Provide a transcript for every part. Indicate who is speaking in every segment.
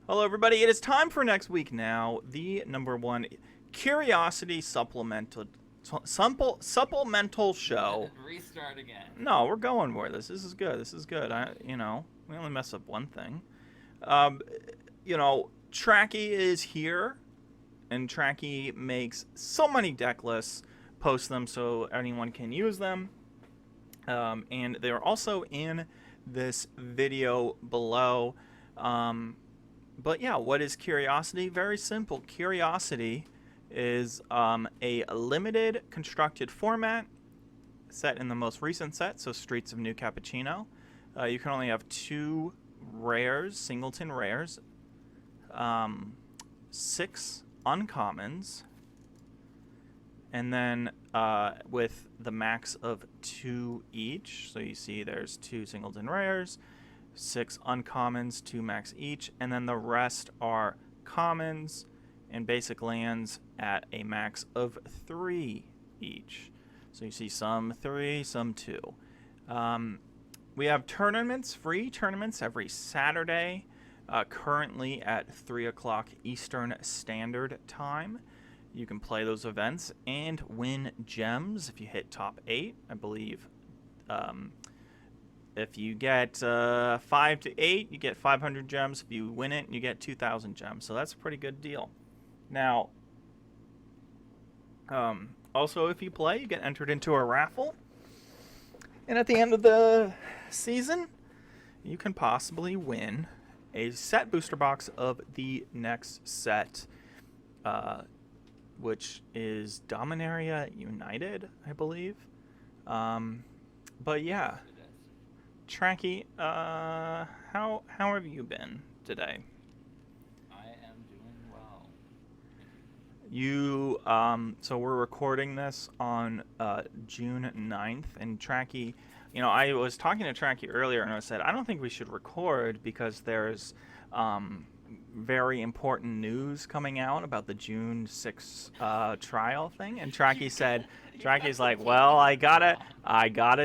Speaker 1: Hello, everybody. It is time for next week now. The #1 Curiosity supplemental show.
Speaker 2: Restart again.
Speaker 1: No, we're going for this. This is good. This is good. We only mess up one thing. Trachy is here, and Trachy makes so many deck lists, posts them so anyone can use them. And they're also in this video below. But yeah, what is Curiosity? Very simple. Curiosity is a limited constructed format set in the most recent set, so Streets of New Cappuccino. You can only have 2 rares, singleton rares, 6 uncommons, and then with the max of 2 each. So you see there's 2 singleton rares, 6 uncommons, 2 max each, and then the rest are commons and basic lands at a max of 3 each. So you see some 3, some 2. We have tournaments, free tournaments every Saturday, currently at 3 o'clock Eastern Standard Time. You can play those events and win gems if you hit top 8, I believe. If you get 5 to 8, you get 500 gems. If you win it, you get 2,000 gems. So that's a pretty good deal. Now, also if you play, you get entered into a raffle. And at the end of the season, you can possibly win a set booster box of the next set, which is Dominaria United, I believe. But yeah. Trachy, how have you been today?
Speaker 2: I am doing well.
Speaker 1: So we're recording this on June 9th, and Trachy, I was talking to Trachy earlier, and I said, I don't think we should record because there's very important news coming out about the June 6th trial thing, and Trachy's like, well, I gotta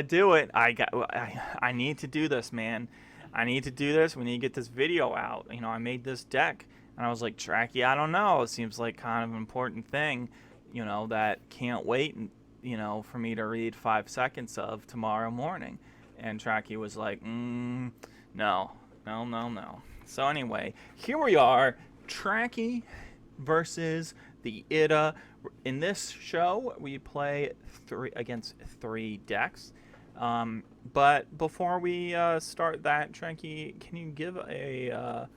Speaker 1: do it. I need to do this, man. I need to do this. We need to get this video out. I made this deck, and I was like, Trachy, I don't know. It seems like kind of an important thing, that can't wait, for me to read 5 seconds of tomorrow morning. And Trachy was like, no. So anyway, here we are, Trachy versus the IDA. In this show, we play against 3 decks. But before we start that, Trachy, can you give a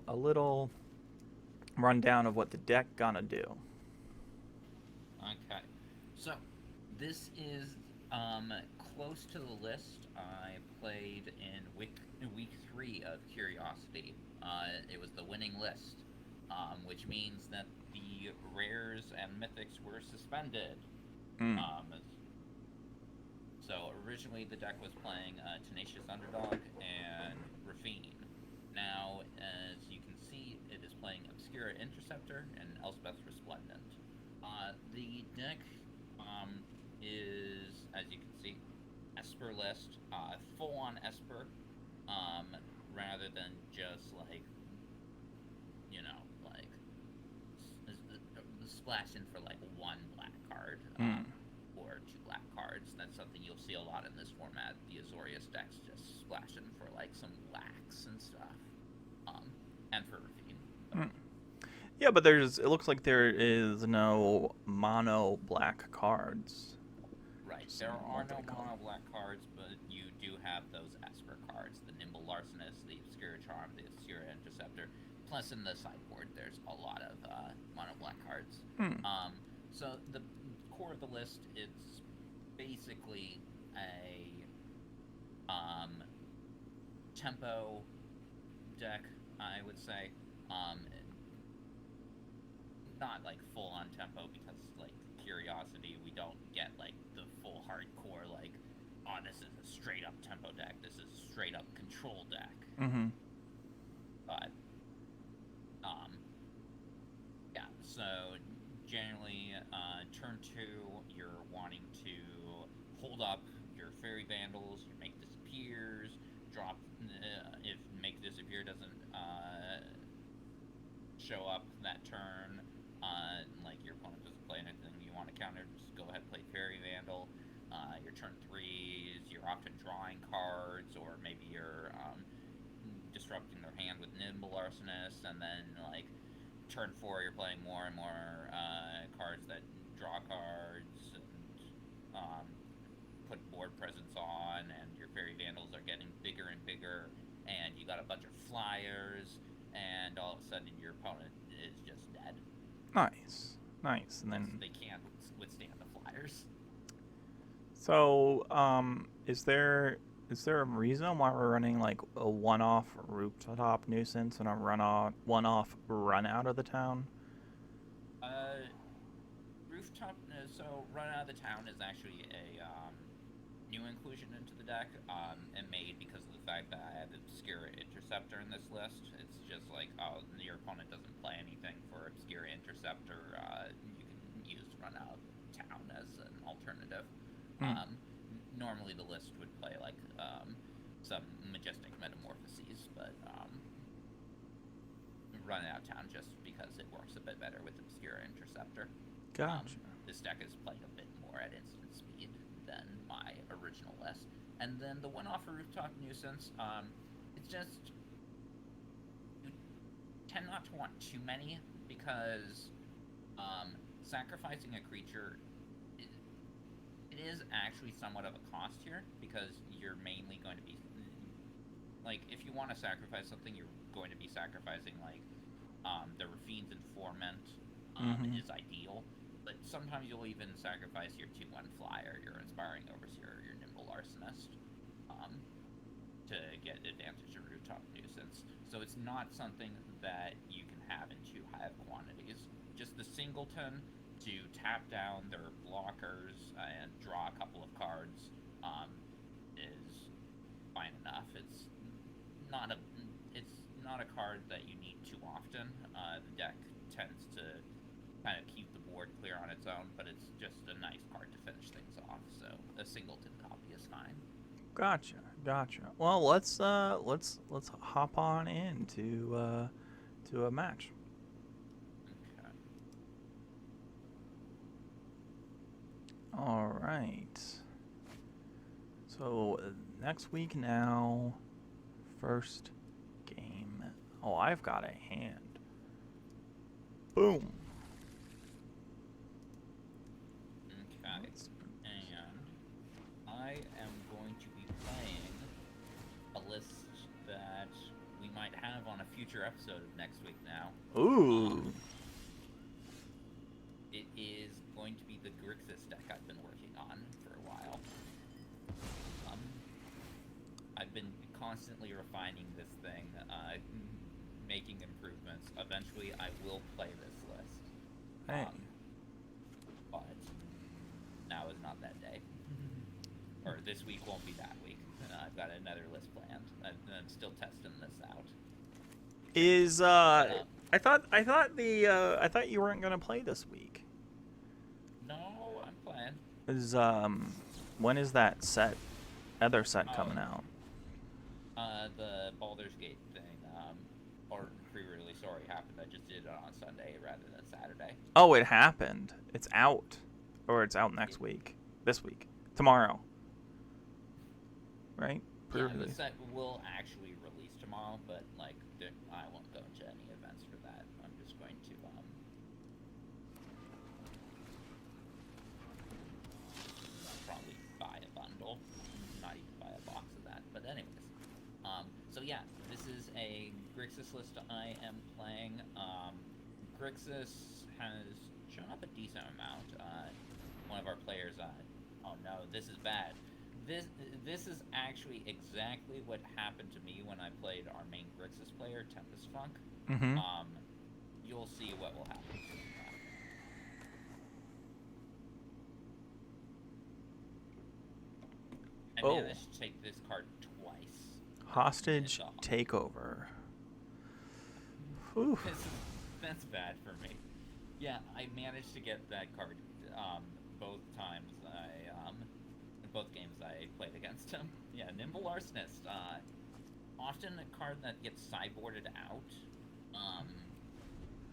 Speaker 1: little rundown of what the deck gonna do?
Speaker 2: Okay, so this is close to the list I played in week 3 of Curiosity. It was the winning list, which means that the rares and mythics were suspended. So originally the deck was playing Tenacious Underdog and Rafine. Now, as you can see, it is playing Obscura Interceptor and Elspeth Resplendent. The deck is, as you can see, Esper list, full-on Esper, rather than just splash in for 1 black card, or 2 black cards. That's something you'll see a lot in this format. The Azorius decks just splash in for some wax and stuff, and for Rafine.
Speaker 1: Yeah, but it looks like there is no mono black cards.
Speaker 2: Right, there are no mono black cards, but you do have those Esper cards, the Nimble Larcenist, the Obscura Charm, the Obscura Interceptor. Plus, in the sideboard, there's a lot of mono black cards. So the core of the list, it's basically a tempo deck, I would say. Not full on tempo, because Curiosity, we don't get the full hardcore this is a straight up tempo deck, this is a straight up control deck. But yeah, so generally turn 2 you're wanting to hold up your Fairy Vandals, your Make Disappears, drop if Make Disappear doesn't you're often drawing cards, or maybe you're disrupting their hand with Nimble Arsonist, and then like turn 4 you're playing more and more cards that draw cards and put board presence on, and your Fairy Vandals are getting bigger and bigger, and you got a bunch of flyers, and all of a sudden your opponent is just dead.
Speaker 1: Nice. And then
Speaker 2: they can't withstand the flyers.
Speaker 1: So, is there a reason why we're running like a one-off rooftop nuisance and a one-off run out of the town?
Speaker 2: Rooftop. So run out of the town is actually a new inclusion into the deck, and made because of the fact that I have Obscura Interceptor in this list. It's just like, oh, your opponent doesn't play anything for Obscura Interceptor. You can use run out of town as an alternative. Normally the list would play like some Majestic Metamorphoses, but run out of town just because it works a bit better with Obscura Interceptor.
Speaker 1: Gotcha.
Speaker 2: This deck is playing a bit more at instant speed than my original list. And then the one-off rooftop nuisance, it's just, you tend not to want too many, because sacrificing a creature, it is actually somewhat of a cost here, because you're mainly going to be, like, if you want to sacrifice something, you're going to be sacrificing, like, the Rafine's Informant is ideal, but sometimes you'll even sacrifice your 2/1 flyer, your Inspiring Overseer, or your Nimble Arsonist, to get advantage of Rooftop Nuisance. So it's not something that you can have in too high of quantities. Just the singleton to tap down their blockers and draw a couple of cards is fine enough. It's not a card that you need too often. The deck tends to kind of keep the board clear on its own, but it's just a nice card to finish things off. So a singleton copy is fine.
Speaker 1: Gotcha. Well, let's hop on into to a match.
Speaker 2: Okay.
Speaker 1: All right. So next week now, first game. Oh, I've got a hand. Boom.
Speaker 2: Okay. And I am going to be playing a list that we might have on a future episode of next week now.
Speaker 1: Ooh.
Speaker 2: It is going to be the Grixis deck I've been working on for a while. I've been constantly refining this thing, making improvements. Eventually, I will play this list.
Speaker 1: Hey.
Speaker 2: But now is not that day. Or this week won't be that week. I've got another list planned. I'm still testing this out.
Speaker 1: Is I thought you weren't gonna play this week.
Speaker 2: No, I'm playing.
Speaker 1: Is when is that other set coming out?
Speaker 2: The Baldur's Gate thing, or pre-release already happened. I just did it on Sunday rather than Saturday.
Speaker 1: Oh, it happened. It's out, or it's out next week. This week, tomorrow. Right?
Speaker 2: Yeah, the set will actually release tomorrow, but like I won't go into any events for that. I'm just going to probably buy a bundle, not even buy a box of that. But anyways, so yeah, this is a Grixis list I am playing. Grixis has shown up a decent amount. One of our players, oh no, this is bad. This is actually exactly what happened to me when I played our main Grixis player, Tempest Funk.
Speaker 1: Mm-hmm.
Speaker 2: You'll see what will happen. I managed to take this card twice.
Speaker 1: Hostage takeover. Whew.
Speaker 2: That's bad for me. Yeah, I managed to get that card both times. Both games I played against him. Yeah, Nimble Arsonist. Often a card that gets sideboarded out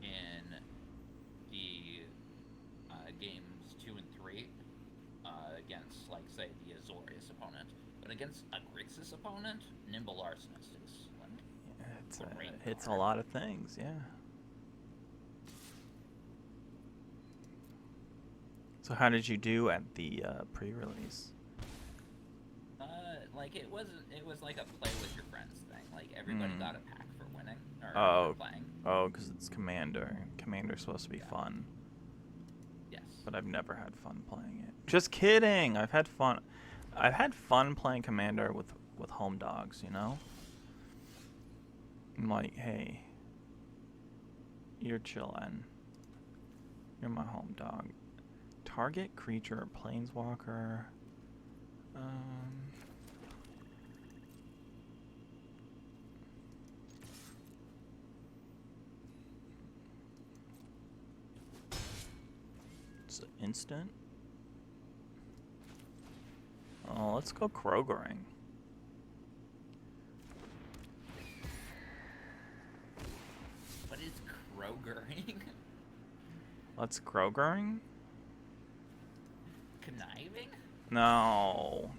Speaker 2: in the games 2 and 3 against, like, say, the Azorius opponent. But But against a Grixis opponent, Nimble Arsonist is like
Speaker 1: It's a lot of things, yeah. So how did you do at the pre-release?
Speaker 2: Like it was like a play with your friends thing. Like everybody got a pack for winning or for playing.
Speaker 1: Oh, because it's Commander. Commander's supposed to be fun.
Speaker 2: Yes.
Speaker 1: But I've never had fun playing it. Just kidding. I've had fun. I've had fun playing Commander with home dogs. You know. I'm like, hey, you're chillin'. You're my home dog. Target creature, planeswalker. It's an instant. Oh, let's go Krogering.
Speaker 2: What is Krogering?
Speaker 1: Let's Krogering?
Speaker 2: Conniving?
Speaker 1: No.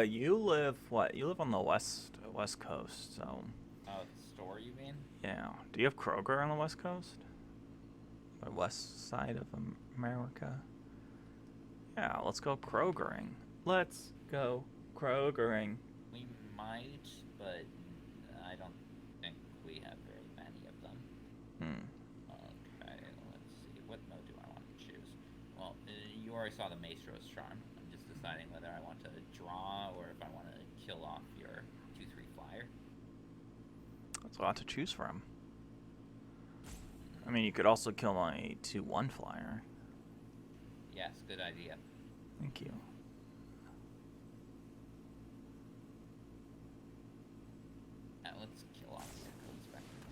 Speaker 1: You live what? You live on the west coast, so.
Speaker 2: Oh, the store, you mean?
Speaker 1: Yeah. Do you have Kroger on the west coast? Or west side of America? Yeah, let's go Krogering. Let's go Krogering.
Speaker 2: We might, but I don't think we have very many of them. Okay, let's see. What mode do I want to choose? Well, you already saw the Maestro's Charm. I'm just deciding whether I want to draw or if I want to kill off your 2/3 flyer.
Speaker 1: That's a lot to choose from. I mean, you could also kill my 2/1 flyer.
Speaker 2: Yes, good idea.
Speaker 1: Thank you.
Speaker 2: Let's kill off your Code Spectre.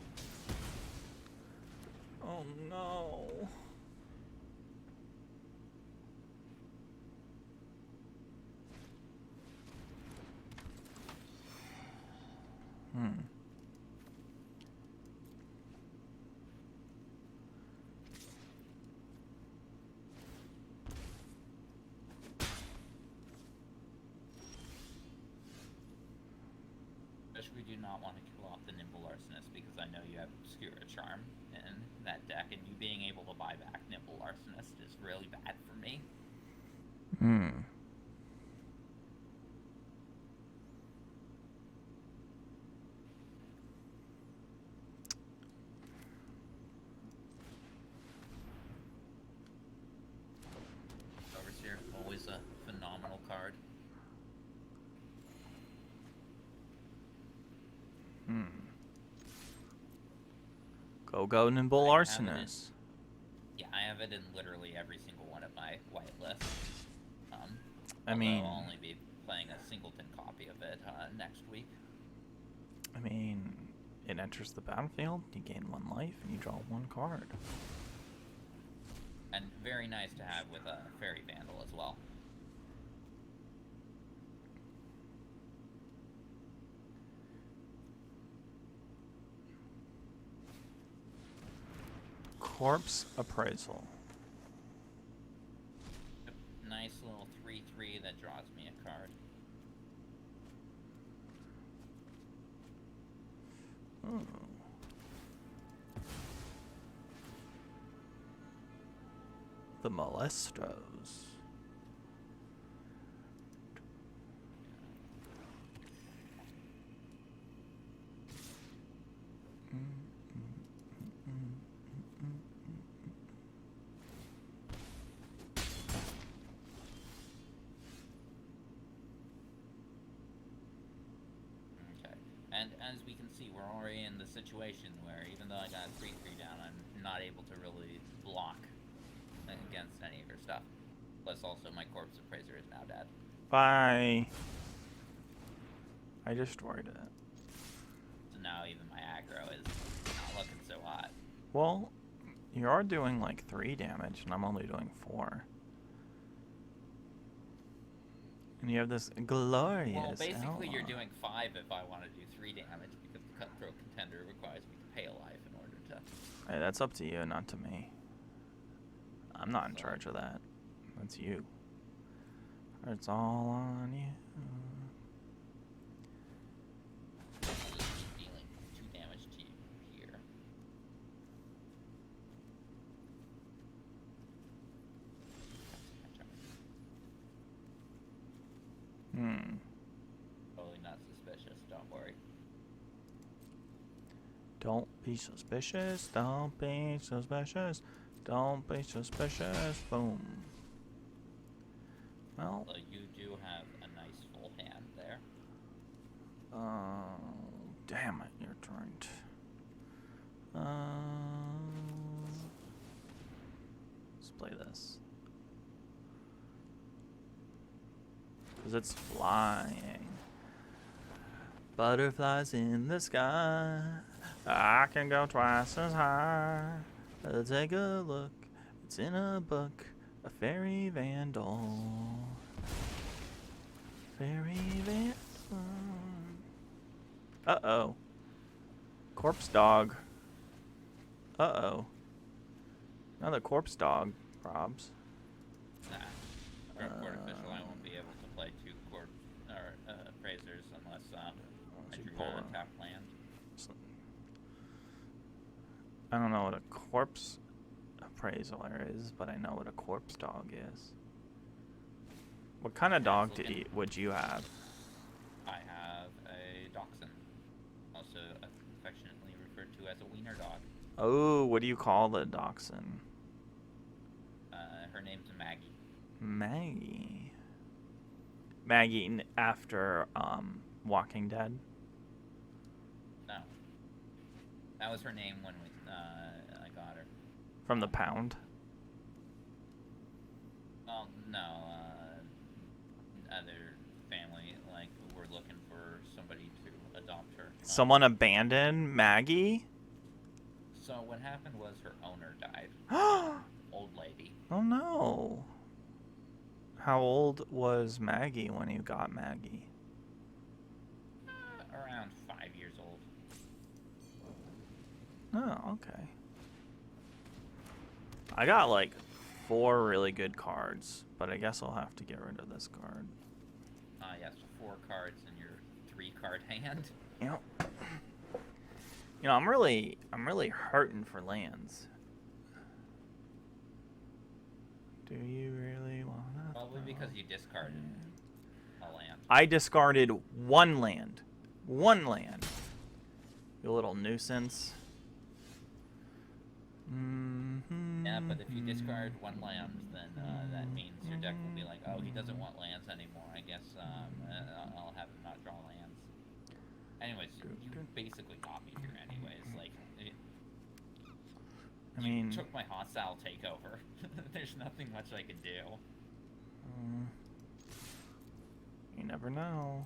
Speaker 1: Oh no.
Speaker 2: We do not want to kill off the Nimble Arsonist because I know you have Obscura Charm in that deck, and you being able to buy back Nimble Arsonist is really bad for me. Overseer, always a phenomenal card.
Speaker 1: Go Nimble Arsonist.
Speaker 2: Yeah, I have it in literally every single one of my white lists.
Speaker 1: I mean,
Speaker 2: I'll only be playing a singleton copy of it next week.
Speaker 1: I mean, it enters the battlefield, you gain 1 life, and you draw 1 card.
Speaker 2: And very nice to have with a Fairy Vandal as well.
Speaker 1: Corpse Appraisal.
Speaker 2: Nice little 3/3 that draws me a card.
Speaker 1: Ooh. The Molestos.
Speaker 2: And as we can see, we're already in the situation where even though I got 3/3 down, I'm not able to really block against any of your stuff. Plus also my Corpse Appraiser is now dead.
Speaker 1: Bye. I destroyed it.
Speaker 2: So now even my aggro is not looking so hot.
Speaker 1: Well, you are doing like 3 damage, and I'm only doing 4. And you have this glorious.
Speaker 2: Well, basically you're
Speaker 1: ally.
Speaker 2: doing 5 if I want to do 3 damage because the Cutthroat Contender requires me to pay a life in order to.
Speaker 1: Hey, that's up to you, not to me. I'm not in charge of that. That's you. It's all on you.
Speaker 2: Dealing 2 damage to you here. Totally not suspicious, don't worry.
Speaker 1: Don't be suspicious. Don't be suspicious. Don't be suspicious. Boom. Well.
Speaker 2: So you do have a nice full hand there.
Speaker 1: Damn it, you're turned. Let's play this. Because it's flying. Butterflies in the sky. I can go twice as high. Take a look. It's in a book. A fairy vandal. Fairy vandal. Uh-oh. Corpse dog. Uh-oh. Another corpse dog, Probs.
Speaker 2: Nah. For court official, I won't be able to play 2 court or appraisers unless I trigger a tap land.
Speaker 1: I don't know what a corpse appraiser is, but I know what a corpse dog is. What kind of dog would you have?
Speaker 2: I have a dachshund, also affectionately referred to as a wiener dog.
Speaker 1: Oh, what do you call the dachshund?
Speaker 2: Her name's Maggie.
Speaker 1: Maggie. Maggie after Walking Dead?
Speaker 2: No. That was her name when I got her.
Speaker 1: From the pound?
Speaker 2: Well, no. Other family, like, were looking for somebody to adopt her.
Speaker 1: Someone abandoned Maggie?
Speaker 2: So what happened was her owner died. Old lady.
Speaker 1: Oh no. How old was Maggie when you got Maggie?
Speaker 2: Around 5 years old.
Speaker 1: Oh, okay. I got like 4 really good cards, but I guess I'll have to get rid of this card.
Speaker 2: Yes, 4 cards in your 3-card hand.
Speaker 1: Yep. You know, I'm really hurting for lands. Do you really wanna?
Speaker 2: Probably because you discarded a land.
Speaker 1: I discarded 1 land. 1 land. You little nuisance.
Speaker 2: Yeah, but if you discard 1 land, then that means your deck will be like, oh, he doesn't want lands anymore. I guess I'll have him not draw lands. Anyways, you basically got me here anyways. Like, you took my hostile takeover. There's nothing much I could do.
Speaker 1: You never know.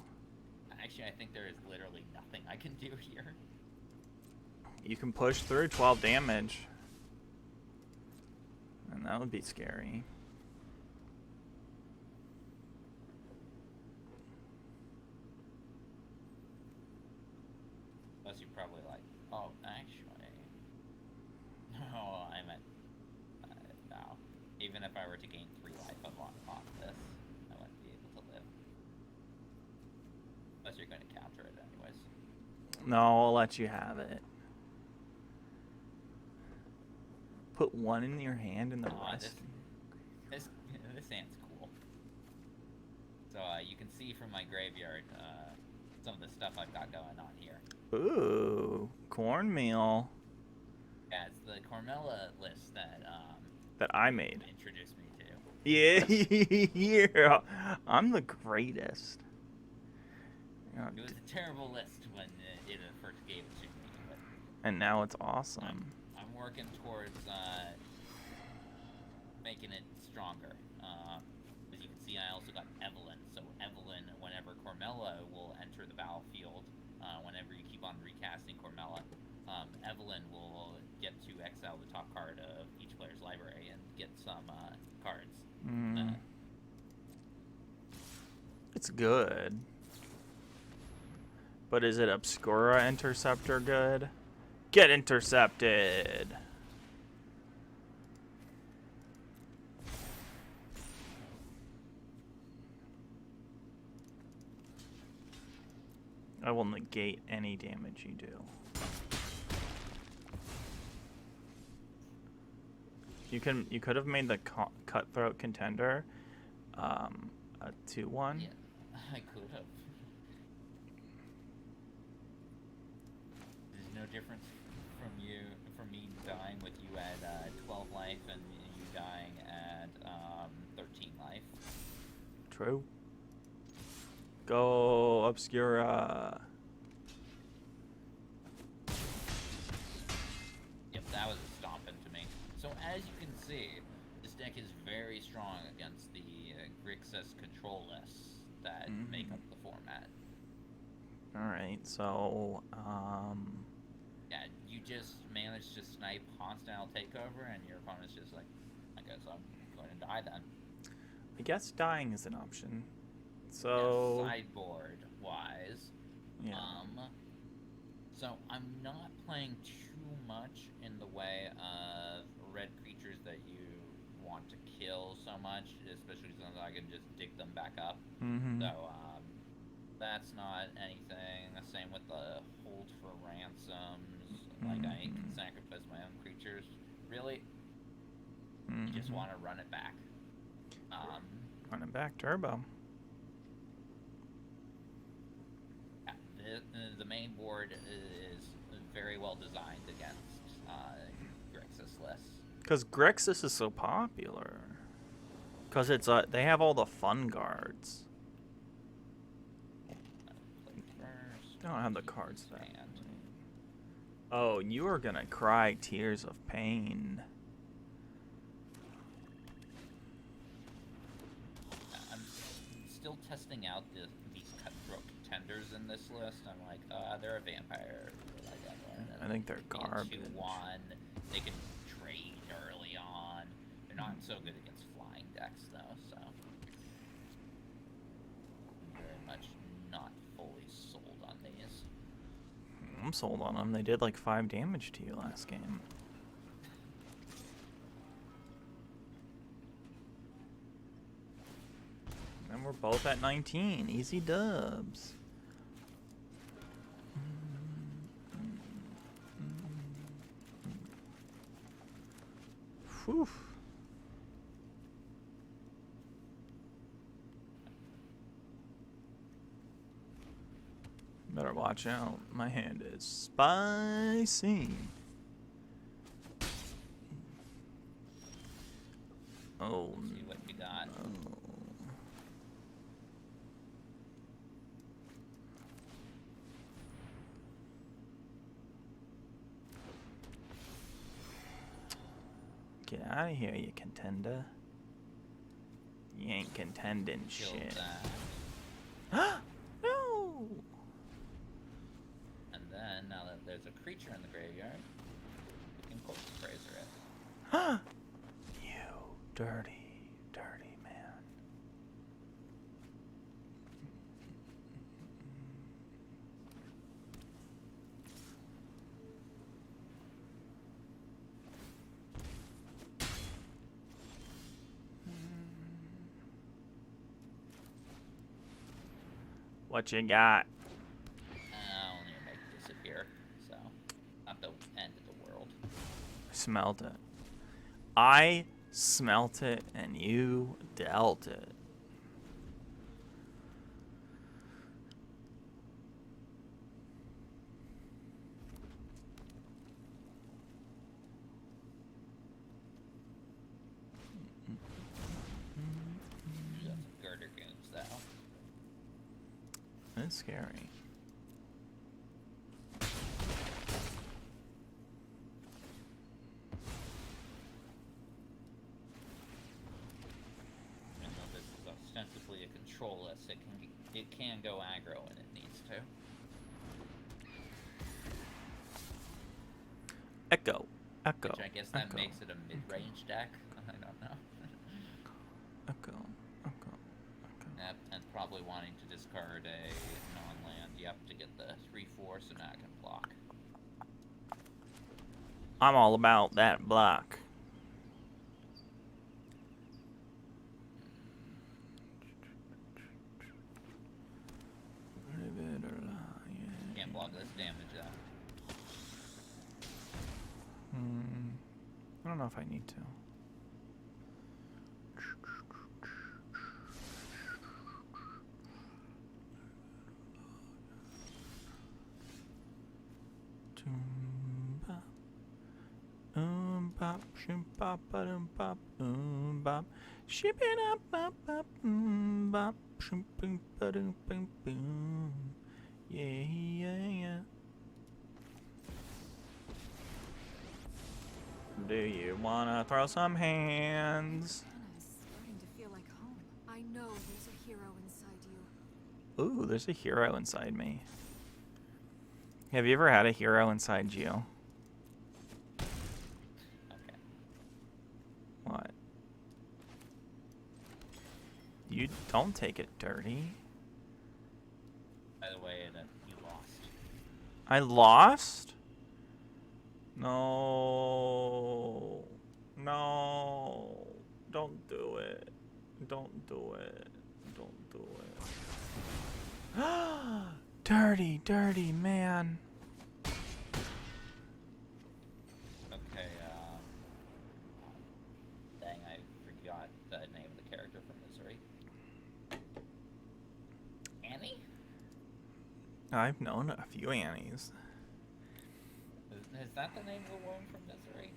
Speaker 2: Actually, I think there is literally nothing I can do here.
Speaker 1: You can push through 12 damage. And that would be scary.
Speaker 2: Unless you're probably like, oh, actually. No, I meant, no. Even if I were to gain 3 life off this, I wouldn't be able to live. Unless you're going to counter it anyways.
Speaker 1: No, I'll let you have it. Put 1 in your hand and the rest.
Speaker 2: This hand's cool. So you can see from my graveyard some of the stuff I've got going on here.
Speaker 1: Ooh, cornmeal.
Speaker 2: Yeah, it's the Cormella list that
Speaker 1: I made.
Speaker 2: Introduced me to.
Speaker 1: Yeah, yeah. I'm the greatest.
Speaker 2: It was a terrible list when it first gave it to me, but
Speaker 1: and now it's awesome.
Speaker 2: I'm working towards making it stronger. As you can see, I also got Evelyn. So Evelyn, whenever Cormella will enter the battlefield, whenever you keep on recasting Cormella, Evelyn will get to exile the top card of each player's library and get some cards.
Speaker 1: It's good. But is it Obscura Interceptor good? Get intercepted! I will negate any damage you do. You could have made the Cutthroat Contender a 2/1.
Speaker 2: Yeah, I could have. There's no difference from me dying with you at 12 life and you dying at 13 life.
Speaker 1: True. Go Obscura.
Speaker 2: Yep, that was a stomping to me. So as you can see, this deck is very strong against the Grixis control lists that make up the format.
Speaker 1: Alright, so,
Speaker 2: Yeah, you just managed to snipe hostile takeover, and your opponent's just like, I guess I'm going to die then.
Speaker 1: I guess dying is an option. So...
Speaker 2: Yeah, sideboard wise.
Speaker 1: Yeah.
Speaker 2: So I'm not playing too much in the way of red creatures that you want to kill so much, especially since I can just dig them back up. So, that's not anything. Same with the hold for ransoms. Like, I can sacrifice my own creatures. Really? You just want to run it back.
Speaker 1: Run it back, turbo.
Speaker 2: Yeah, the main board is very well designed against Grixis lists.
Speaker 1: Because Grixis is so popular. Because it's they have all the fun cards. They don't have the cards that. Oh, you are gonna cry tears of pain.
Speaker 2: I'm still testing out these Cutthroat Contenders in this list. I'm like, they're a vampire.
Speaker 1: I think they're garbage.
Speaker 2: 2/1. They can trade early on. They're not so good against flying decks, though, so I'm very much not fully sold on these.
Speaker 1: I'm sold on them. They did like 5 damage to you last game. And we're both at 19. Easy dubs. Whew. Better watch out. My hand is spicy. Oh.
Speaker 2: See what you got.
Speaker 1: No. Get out of here, you contender. You ain't contending shit. No!
Speaker 2: And then, now that there's a creature in the graveyard, we can Corpse Appraiser it.
Speaker 1: You dirty, dirty man. What you got?
Speaker 2: I'll only make it disappear, so not the end of the world.
Speaker 1: Smelt it. I smelt it and you dealt it.
Speaker 2: There's some Girder Goons, though.
Speaker 1: It's scary.
Speaker 2: Even though this is ostensibly a control list, it can go aggro when it needs to.
Speaker 1: Echo. Echo.
Speaker 2: Which I guess that
Speaker 1: Echo.
Speaker 2: makes it a mid-range deck. I don't know.
Speaker 1: Echo. Echo. Echo.
Speaker 2: Yep, and probably wanting to discard a non-land, yep, to get the 3/4 so now I can block.
Speaker 1: I'm all about that block.
Speaker 2: block this damage though.
Speaker 1: I don't know if I need to. Bop, shoom, bop, bop, bop, ship it up, bop, bop, bop, shoom, boom, boom, boom, boom. Yeah, yeah, yeah. Do you wanna throw some hands?
Speaker 3: Is starting to feel like home. I know there's a hero inside you.
Speaker 1: Ooh, there's a hero inside me. Have you ever had a hero inside you?
Speaker 2: Okay.
Speaker 1: What? You don't take it dirty.
Speaker 2: By the way, that you lost.
Speaker 1: I lost? No. No. Don't do it. Don't do it. Don't do it. Dirty, dirty man.
Speaker 2: Okay, dang, I forgot the name of the character from Misery. Annie?
Speaker 1: I've known a few Annies.
Speaker 2: Is that the name of the woman from Misery?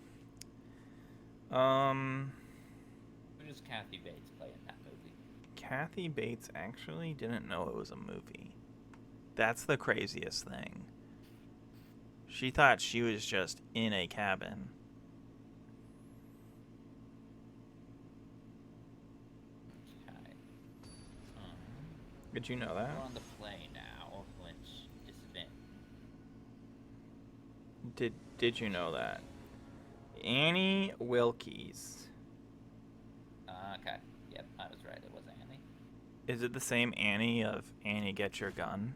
Speaker 2: Who does Kathy Bates play in that movie?
Speaker 1: Kathy Bates actually didn't know it was a movie. That's the craziest thing. She thought she was just in a cabin.
Speaker 2: Okay.
Speaker 1: Did you know
Speaker 2: We're
Speaker 1: that?
Speaker 2: on the play now, which is Vin.
Speaker 1: Did you know that? Annie Wilkes.
Speaker 2: Okay. Yep, I was right. It was Annie.
Speaker 1: Is it the same Annie of Annie Get Your Gun?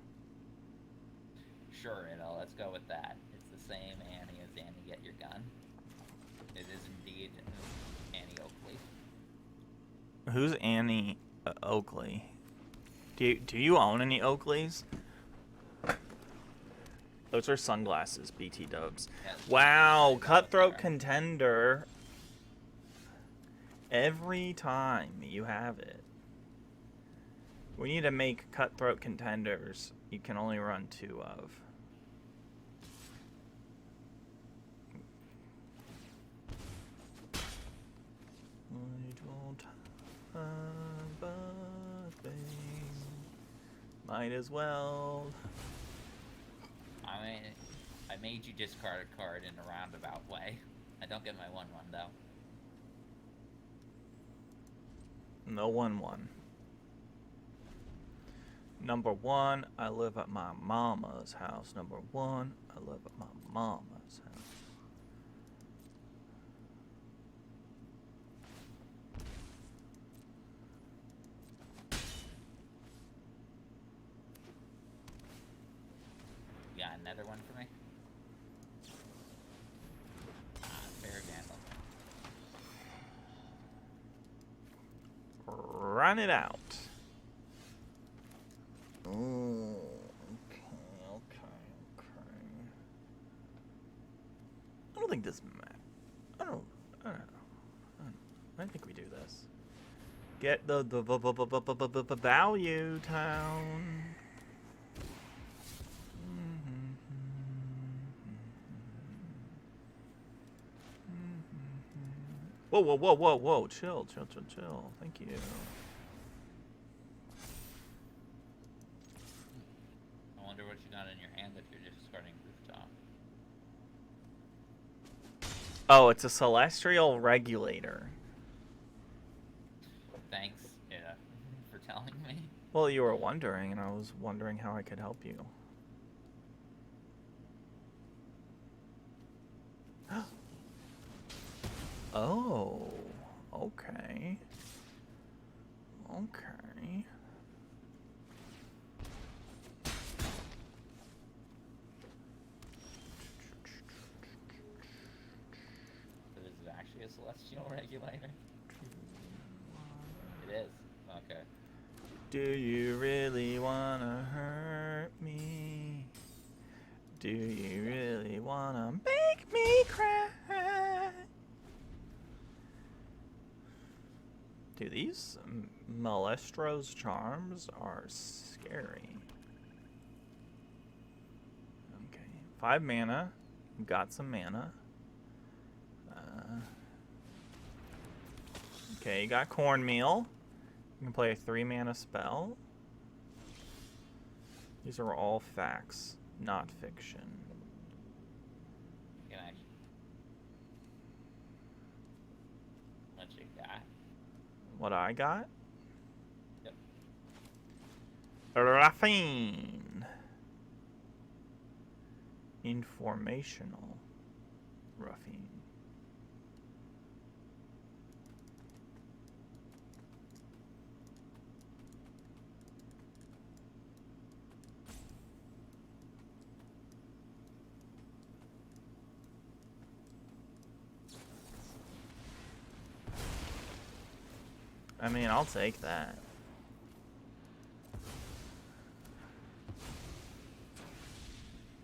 Speaker 2: Sure, let's go with that. It's the same Annie as Annie Get Your Gun. It is indeed Annie Oakley.
Speaker 1: Who's Annie Oakley? Do you own any Oakleys? Those are sunglasses, BT dubs.
Speaker 2: Yes.
Speaker 1: Wow, cutthroat contender. Every time you have it. We need to make cutthroat contenders you can only run 2 of. I don't have a thing. Might as well.
Speaker 2: I mean, I made you discard a card in a roundabout way. I don't get my 1/1 though.
Speaker 1: No 1/1. Number 1, I live at my mama's house. Number 1, I live at my mama's house.
Speaker 2: You got another one for me? Fair gamble.
Speaker 1: Run it out. Oh, okay. I don't think this matters. I don't know. I think we do this. Get the value town. Whoa. Chill. Thank you.
Speaker 2: I wonder what you got in your hand if you're just discarding Rooftop.
Speaker 1: Oh, it's a celestial regulator.
Speaker 2: Thanks, for telling me.
Speaker 1: Well, you were wondering, and I was wondering how I could help you. Oh, okay.
Speaker 2: So this is actually a celestial regulator? It is. Okay.
Speaker 1: Do you really wanna hurt me? Do you really wanna make me cry? Dude, these Malestro's charms are scary. Okay, 5 mana. Got some mana. Okay, you got cornmeal. You can play a 3 mana spell. These are all facts, not fiction.
Speaker 2: Can I? What you got?
Speaker 1: What I got?
Speaker 2: Yep.
Speaker 1: Raffine. Informational. Ruffine. I mean, I'll take that.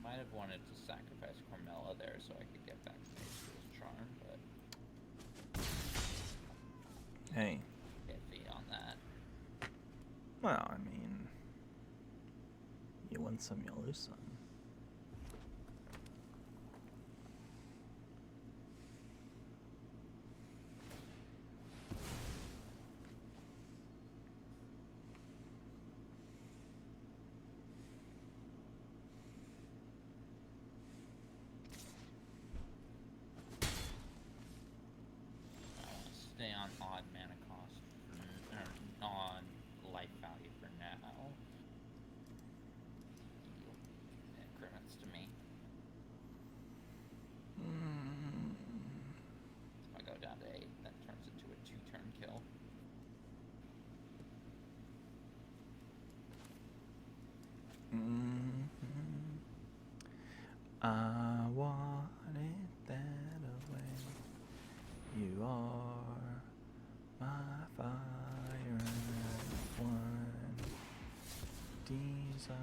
Speaker 2: Might have wanted to sacrifice Carmella there so I could get back to Nature's Charm, but
Speaker 1: Hey.
Speaker 2: iffy on that.
Speaker 1: Well, I mean, you win some, you lose some.
Speaker 2: Stay on odd mana cost or non-life value for now. Increments to me. If I go down to 8, that turns into a 2-turn kill.
Speaker 1: I want it that way. You are my fire, one desire.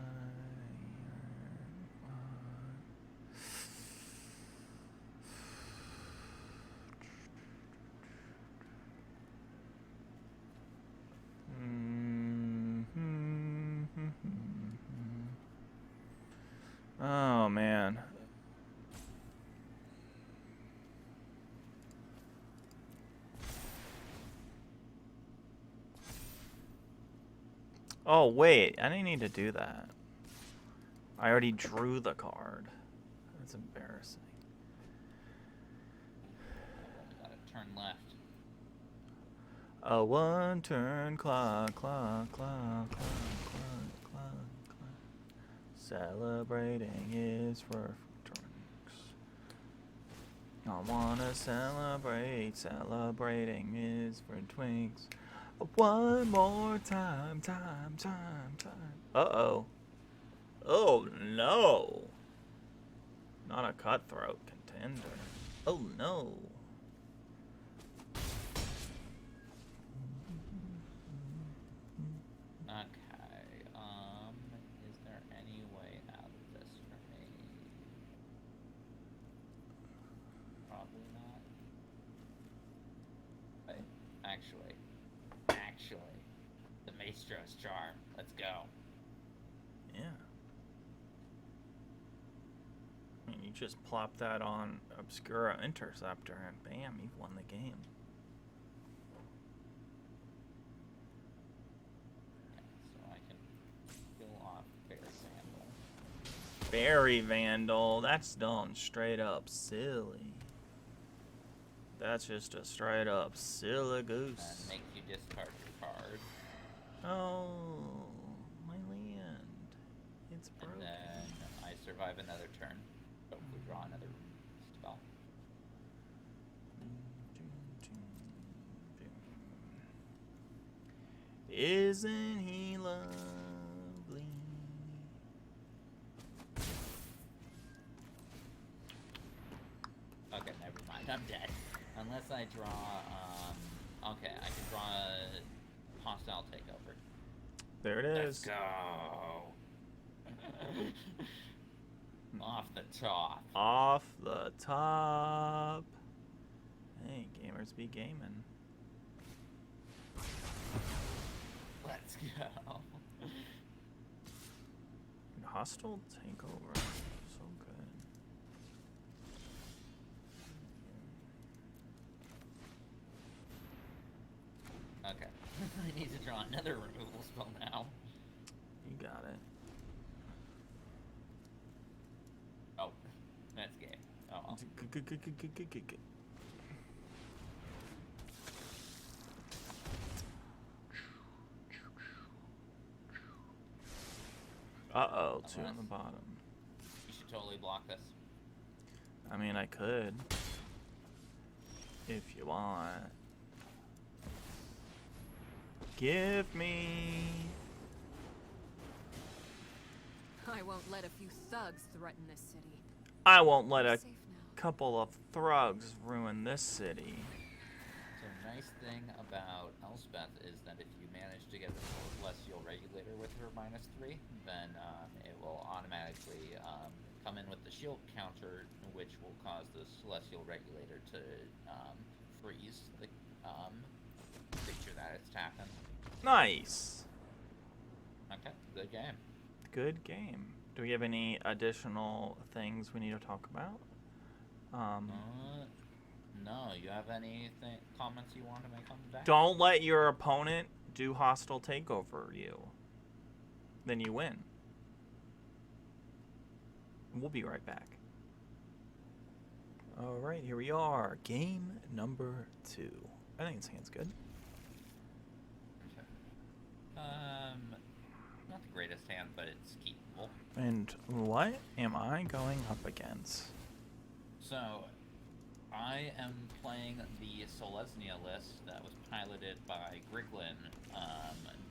Speaker 1: Oh man. Oh wait, I didn't need to do that. I already drew the card. That's embarrassing.
Speaker 2: I've only got a turn left.
Speaker 1: A 1-turn clock, clock, clock, clock, clock, clock, clock. Celebrating is for drinks. I wanna celebrate, celebrating is for drinks. One more time, time. Uh-oh. Oh no. Not a cutthroat contender. Oh no.
Speaker 2: Okay, is there any way out of this for me? Probably not. Wait, actually, the Maestro's Charm. Let's go.
Speaker 1: Yeah. I mean, you just plop that on Obscura Interceptor and bam, you've won the game.
Speaker 2: So I can kill off Fairy Vandal.
Speaker 1: Fairy Vandal, that's done straight up silly. That's just a straight up silly goose.
Speaker 2: And make you discard your card.
Speaker 1: Oh, my land. It's broken.
Speaker 2: And then I survive another turn. Hopefully draw another spell.
Speaker 1: Isn't he lovely?
Speaker 2: Okay, never mind. I'm dead. Unless I draw, okay, I can draw a hostile takeover.
Speaker 1: There it is.
Speaker 2: Let's go. Off the top.
Speaker 1: Off the top. Hey, gamers be gaming.
Speaker 2: Let's go.
Speaker 1: Hostile takeover. So good.
Speaker 2: Okay. I need to draw another removal spell now.
Speaker 1: You got it.
Speaker 2: Oh, that's gay. Oh.
Speaker 1: Uh-oh, two on the bottom.
Speaker 2: You should totally block this.
Speaker 1: I mean, I could. If you want. Give me...
Speaker 3: I won't let a few thugs threaten this city.
Speaker 1: I won't let
Speaker 3: We're
Speaker 1: a
Speaker 3: safe now.
Speaker 1: couple of thugs ruin this city.
Speaker 2: So nice thing about Elspeth is that if you manage to get the Celestial Regulator with her -3, then it will automatically come in with the shield counter, which will cause the Celestial Regulator to freeze the creature that it's tapping.
Speaker 1: Nice.
Speaker 2: Okay, good game.
Speaker 1: Good game. Do we have any additional things we need to talk about?
Speaker 2: No, you have any comments you want to make on the deck?
Speaker 1: Don't let your opponent do hostile takeover you. Then you win. We'll be right back. Alright, here we are. Game number 2. I think this hand's good.
Speaker 2: Not the greatest hand, but it's keepable.
Speaker 1: And what am I going up against?
Speaker 2: So, I am playing the Selesnya list that was piloted by Griglin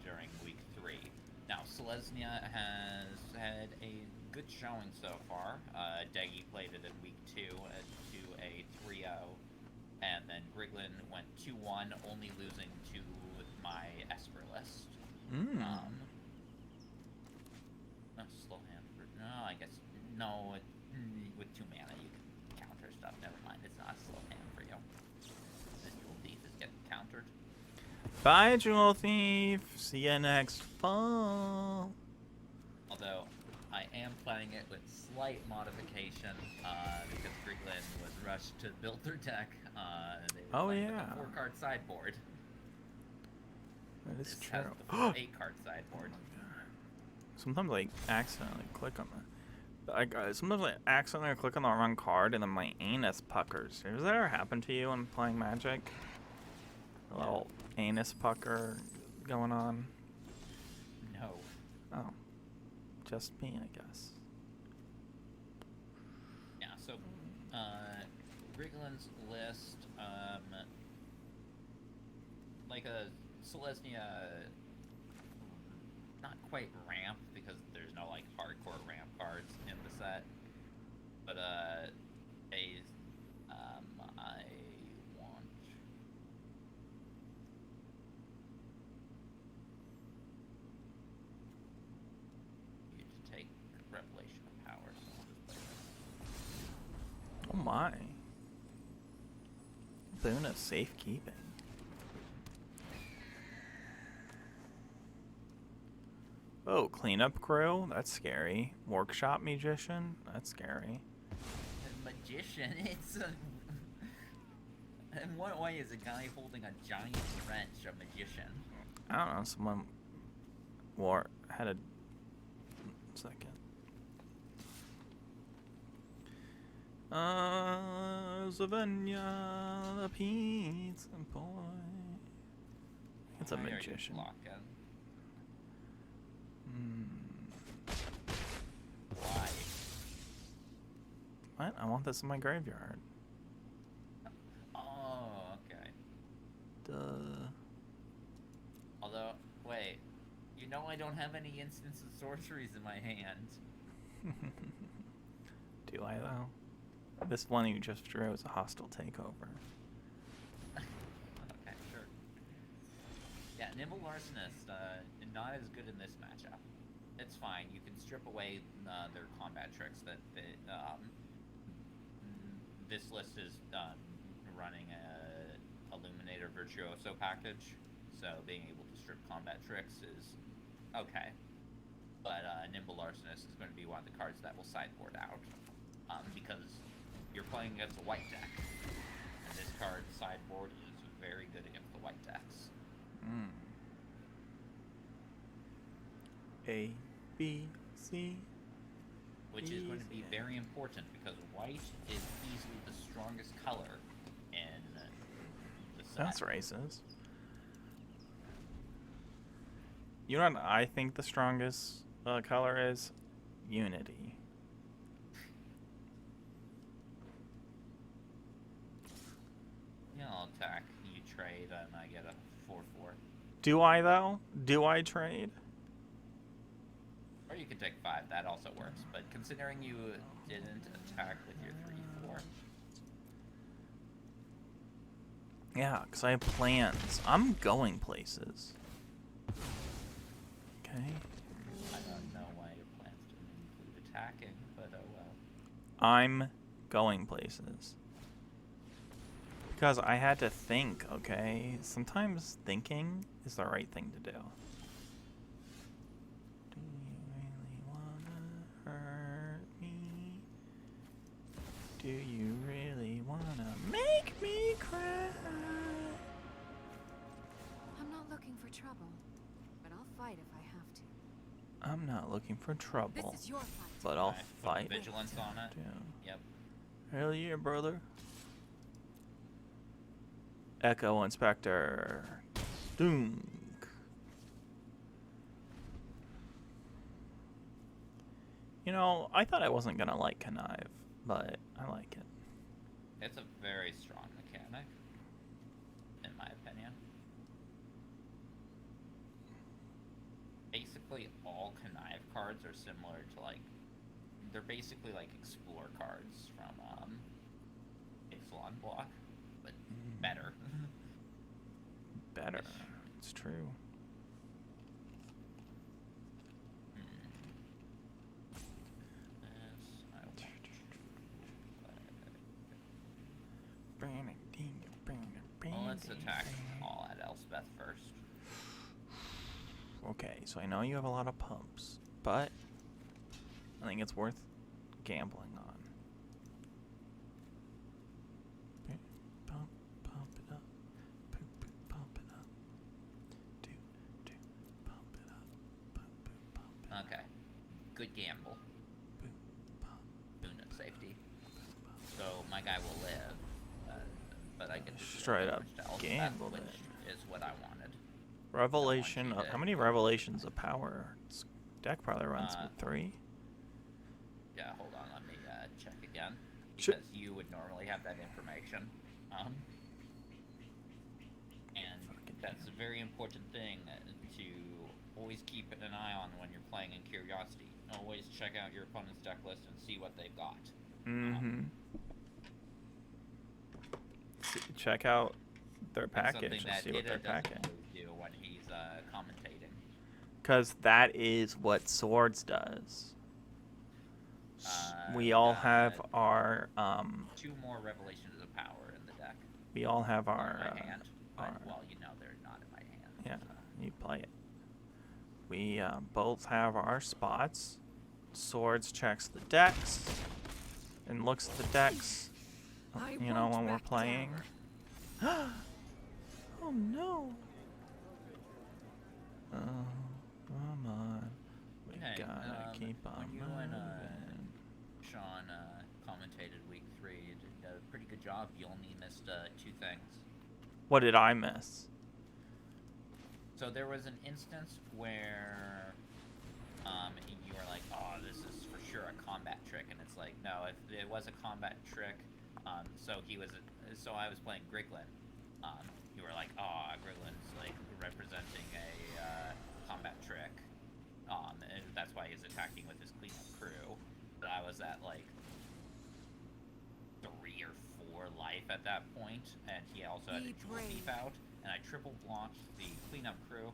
Speaker 2: during week 3. Now, Selesnya has had a good showing so far. Deggy played it in week 2 to a 3-0, and then Griglin went 2-1, only losing to my Esper list. Slow hand. No, I guess no. With 2 mana, you can counter stuff. Never mind, it's not a slow hand for you. The Jewel Thief is getting countered.
Speaker 1: Bye, Jewel Thief. See you next fall.
Speaker 2: Although I am playing it with slight modification because Griglin was rushed to build their deck. They were playing with a 4-card sideboard.
Speaker 1: That is
Speaker 2: This
Speaker 1: true.
Speaker 2: has the full 8-card sideboard.
Speaker 1: Sometimes I accidentally click on the. Sometimes I accidentally click on the wrong card and then my anus puckers. Has that ever happened to you when playing Magic? A little anus pucker going on?
Speaker 2: No.
Speaker 1: Oh. Just me, I guess.
Speaker 2: Yeah, so Griglin's list, like a Selesnya, not quite ramp because there's no like hardcore ramp cards in the set, but I want you to take Revelation of Power. So I'll just play this.
Speaker 1: Oh my. Boon of safekeeping. Oh, cleanup crew? That's scary. Workshop magician? That's scary.
Speaker 2: A magician? It's a... In what way is a guy holding a giant wrench a magician?
Speaker 1: I don't know, someone had a second. Savannah, the pizza boy. It's a magician.
Speaker 2: Why?
Speaker 1: What? I want this in my graveyard.
Speaker 2: Oh, okay.
Speaker 1: Duh.
Speaker 2: Although, wait. You know I don't have any instants of sorceries in my hand.
Speaker 1: Do I, though? This one you just drew is a hostile takeover.
Speaker 2: Okay, sure. Yeah, Nimble Larcenist, not as good in this matchup. it's fine. You can strip away their combat tricks. This list is running a Illuminator Virtuoso package, so being able to strip combat tricks is okay. But Nimble Arsonist is going to be one of the cards that will sideboard out, because you're playing against a white deck, and this card sideboard is very good against the white decks.
Speaker 1: A, B, C.
Speaker 2: Which is going to be very important because white is easily the strongest color in the set.
Speaker 1: That's racist. You know what I think the strongest color is? Unity.
Speaker 2: Yeah, I'll attack, you trade, and I get a 4/4.
Speaker 1: Do I, though? Do I trade?
Speaker 2: Or you could take 5, that also works. But considering you didn't attack with your 3/4.
Speaker 1: Yeah, because I have plans. I'm going places. Okay.
Speaker 2: I don't know why your plans didn't include attacking, but oh well.
Speaker 1: I'm going places. Because I had to think, okay? Sometimes thinking is the right thing to do. Do you really wanna hurt me? Do you really wanna make me cry?
Speaker 3: I'm not looking for trouble, but I'll fight if I have to.
Speaker 1: I'm not looking for trouble,
Speaker 3: This is your fight.
Speaker 1: but I'll
Speaker 2: Alright, put
Speaker 1: fight.
Speaker 2: vigilance on it.
Speaker 1: Yeah.
Speaker 2: Yep.
Speaker 1: Hell yeah, brother. Echo Inspector. Doom. You know, I thought I wasn't gonna like Connive, but I like it.
Speaker 2: It's a very strong mechanic, in my opinion. Basically, all Connive cards are similar to, like, they're basically like Explore cards from Ixalan Block, but better.
Speaker 1: Better. It's true.
Speaker 2: This, I will well, let's attack all at Elspeth first.
Speaker 1: Okay, so I know you have a lot of pumps, but I think it's worth gambling on. Pump, pump it up. Poop, poop, pump it up. Do, pump it up. Poop, poop, pump it up.
Speaker 2: Okay. Good gamble.
Speaker 1: Poop, pump,
Speaker 2: Boon and safety. So my guy will live, but I get to
Speaker 1: Straight up gamble
Speaker 2: which
Speaker 1: it.
Speaker 2: is what I wanted.
Speaker 1: Revelation.
Speaker 2: you to-
Speaker 1: How many revelations of power? This deck probably runs with 3.
Speaker 2: Yeah, hold on, let me check again.
Speaker 1: Sure.
Speaker 2: Because you would normally have that information. And that's a very important thing to always keep an eye on when you're playing in Curiosity. Always check out your opponent's deck list and see what they've got.
Speaker 1: Mm-hmm. Check out their
Speaker 2: That's
Speaker 1: package
Speaker 2: something
Speaker 1: and
Speaker 2: that
Speaker 1: see what
Speaker 2: Ida
Speaker 1: they're
Speaker 2: doesn't
Speaker 1: packing.
Speaker 2: always do when he's commentating.
Speaker 1: Because that is what Swords does. We all have our
Speaker 2: 2 more Revelations of Power in the deck.
Speaker 1: we all have
Speaker 2: In
Speaker 1: our
Speaker 2: my hand. But,
Speaker 1: our-
Speaker 2: well, you know they're not in my hand.
Speaker 1: yeah,
Speaker 2: so.
Speaker 1: you play it. We both have our spots. Swords checks the decks and looks at the decks. You know, when we're playing. Oh no! Oh, come on. We
Speaker 2: Okay,
Speaker 1: gotta keep on
Speaker 2: when you
Speaker 1: moving.
Speaker 2: and Sean commentated week 3, you did a pretty good job. You only missed 2 things.
Speaker 1: What did I miss?
Speaker 2: So there was an instance where you were like, oh, this is for sure a combat trick, and it's like, no, if it was a combat trick, so I was playing Griglin. You were like, oh, Griglin's like representing a combat trick, and that's why he's attacking with his cleanup crew. But I was at like 3 or 4 life at that point, and he also had a
Speaker 3: Be
Speaker 2: jewel
Speaker 3: brave.
Speaker 2: thief out, and I triple blocked the cleanup crew,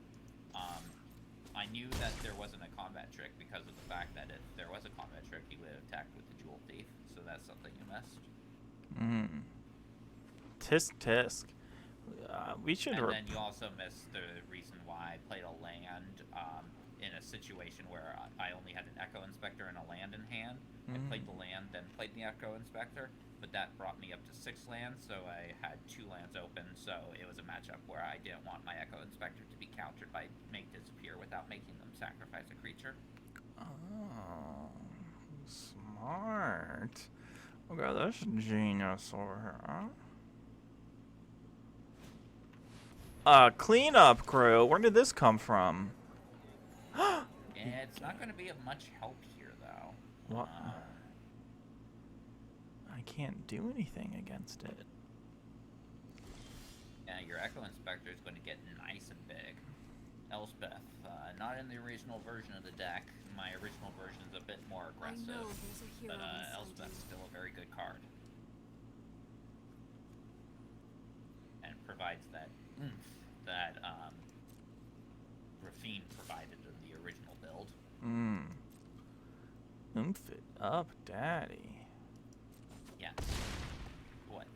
Speaker 2: I knew that there wasn't a combat trick because of the fact that if there was a combat trick, he would have attacked with the Jewel Thief. So that's something you missed.
Speaker 1: Tisk tisk. We should.
Speaker 2: And then you also missed the reason why I played a land in a situation where I only had an Echo Inspector and a land in hand. I played the land, then played the Echo Inspector, but that brought me up to 6 lands, so I had 2 lands open, so it was a matchup where I didn't want my Echo Inspector to be countered by Make Disappear without making them sacrifice a creature.
Speaker 1: Oh, smart. Okay, that's genius over here. Cleanup crew. Where did this come from?
Speaker 2: It's not going to be of much help here, though.
Speaker 1: What? I can't do anything against it.
Speaker 2: Yeah, your Echo Inspector is going to get nice and big. Elspeth, not in the original version of the deck. My original version is a bit more aggressive,
Speaker 3: I know there's a hero
Speaker 2: but
Speaker 3: inside
Speaker 2: Elspeth's
Speaker 3: you.
Speaker 2: still a very good card. And provides that oomph that Rafine provided in the original build.
Speaker 1: Oomph it up, daddy.
Speaker 2: Yeah. What?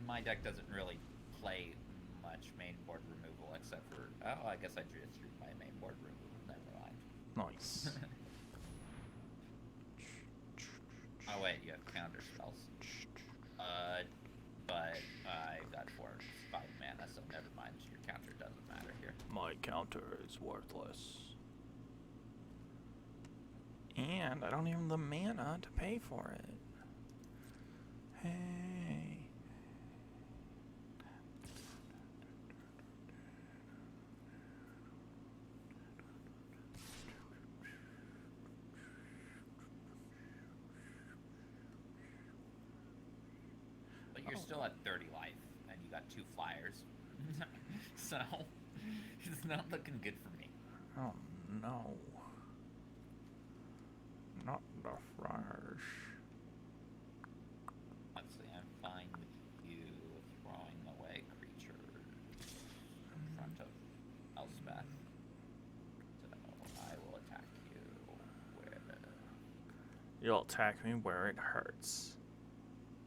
Speaker 2: My deck doesn't really play much main board removal except for... Oh, I guess I just drew my main board removal. Never mind.
Speaker 1: Nice.
Speaker 2: Oh wait, you have counter spells. But I've got 5 mana, so never mind. Your counter doesn't matter here.
Speaker 1: My counter is worthless. And I don't even have the mana to pay for it. Hey.
Speaker 2: But you're still at 30 life, and you got 2 flyers. So, it's not looking good for me.
Speaker 1: Oh no. Not the flyers.
Speaker 2: Let's see, I'm fine with you throwing away creatures in front of Elspeth. So I will attack you where...
Speaker 1: You'll attack me where it hurts.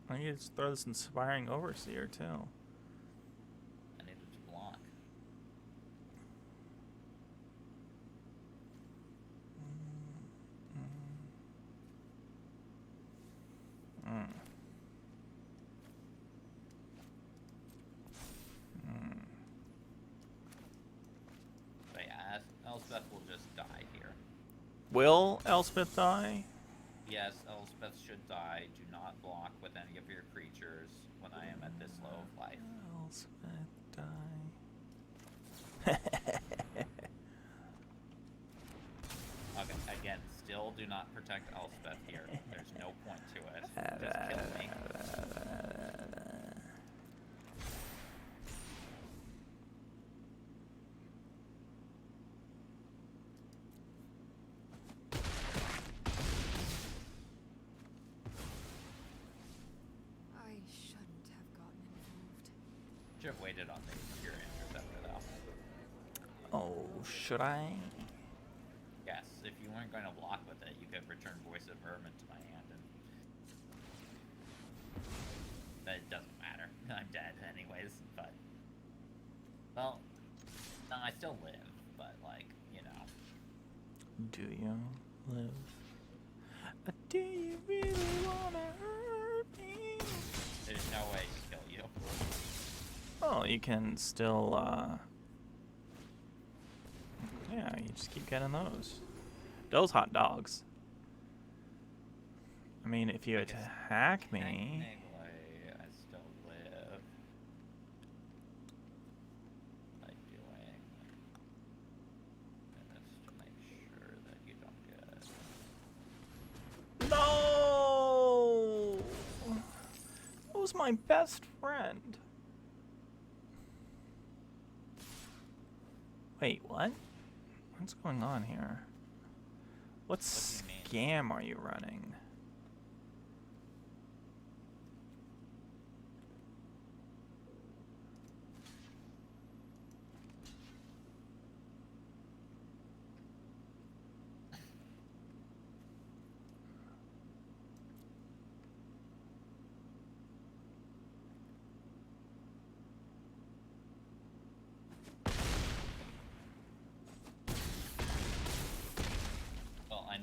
Speaker 1: I need to throw this Inspiring Overseer too.
Speaker 2: I needed to block. But yeah, Elspeth will just die here.
Speaker 1: Will Elspeth die?
Speaker 2: Yes, Elspeth should die. Do not block with any of your creatures when I am at this low of life.
Speaker 1: Elspeth die.
Speaker 2: Okay, again, still do not protect Elspeth here. There's no point to it. Just kill me.
Speaker 3: I shouldn't have gotten involved.
Speaker 2: Should have waited on the Obscura Interceptor, though.
Speaker 1: Oh, should I?
Speaker 2: Yes, if you weren't going to block with it, you could return Voice of Vermin to my hand, and... But it doesn't matter. I'm dead anyways, but... Well, no, I still live, but, like, you know...
Speaker 1: Do you live? Do you really wanna hurt me?
Speaker 2: There's no way to kill you.
Speaker 1: Oh, you can still, yeah, you just keep getting those. Those hot dogs. I mean, if you attack me...
Speaker 2: Technically, I still live. By doing this to make sure that you don't get...
Speaker 1: No! That was my best friend. Wait, what? What's going on here? What
Speaker 2: do you mean?
Speaker 1: scam are you running?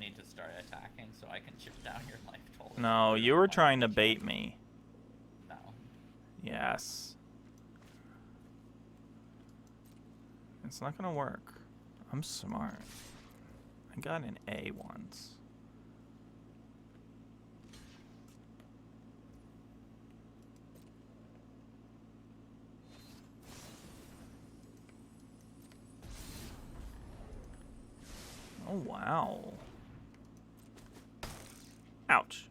Speaker 2: need to start attacking so I can chip down your life total.
Speaker 1: No, you were trying to bait me.
Speaker 2: No.
Speaker 1: Yes. It's not gonna work. I'm smart. I got an A once. Oh, wow. Ouch.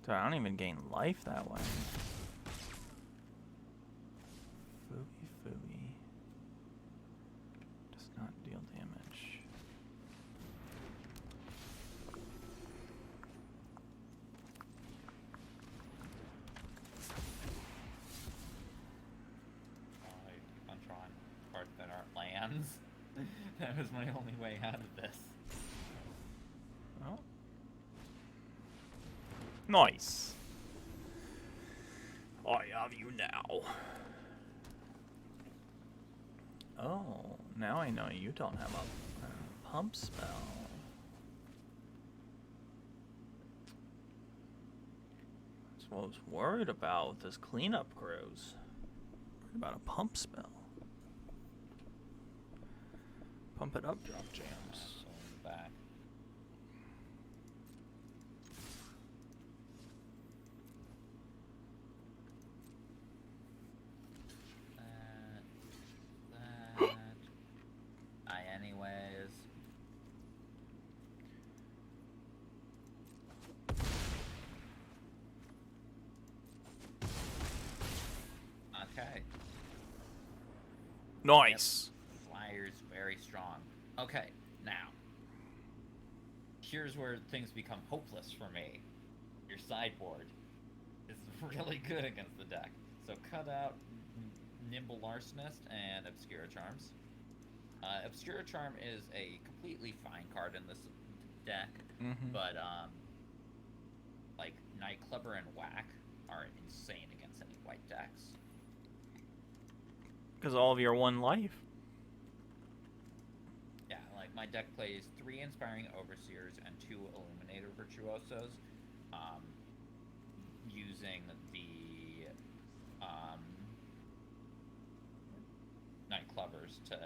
Speaker 1: Dude, I don't even gain life that way. Fooey, fooey. Does not deal damage.
Speaker 2: I keep on drawing cards that aren't lands. That was my only way out of this.
Speaker 1: Oh. Nice. I have you now. Oh, now I know you don't have a pump spell. That's what I was worried about with this cleanup crews. Worried about a pump spell. Pump it up, drop jams.
Speaker 2: So I'm back. Anyways. Okay.
Speaker 1: Nice.
Speaker 2: Yep. Flyer's very strong. Okay, now. Here's where things become hopeless for me. Your sideboard is really good against the deck. So cut out Nimble Larcenist and Obscura Charms. Obscura Charm is a completely fine card in this deck, but like Nightclubber and Whack are insane against any white decks.
Speaker 1: Because all of your one life.
Speaker 2: Yeah, like my deck plays 3 Inspiring Overseers and 2 Illuminator Virtuosos, using the Nightclubbers to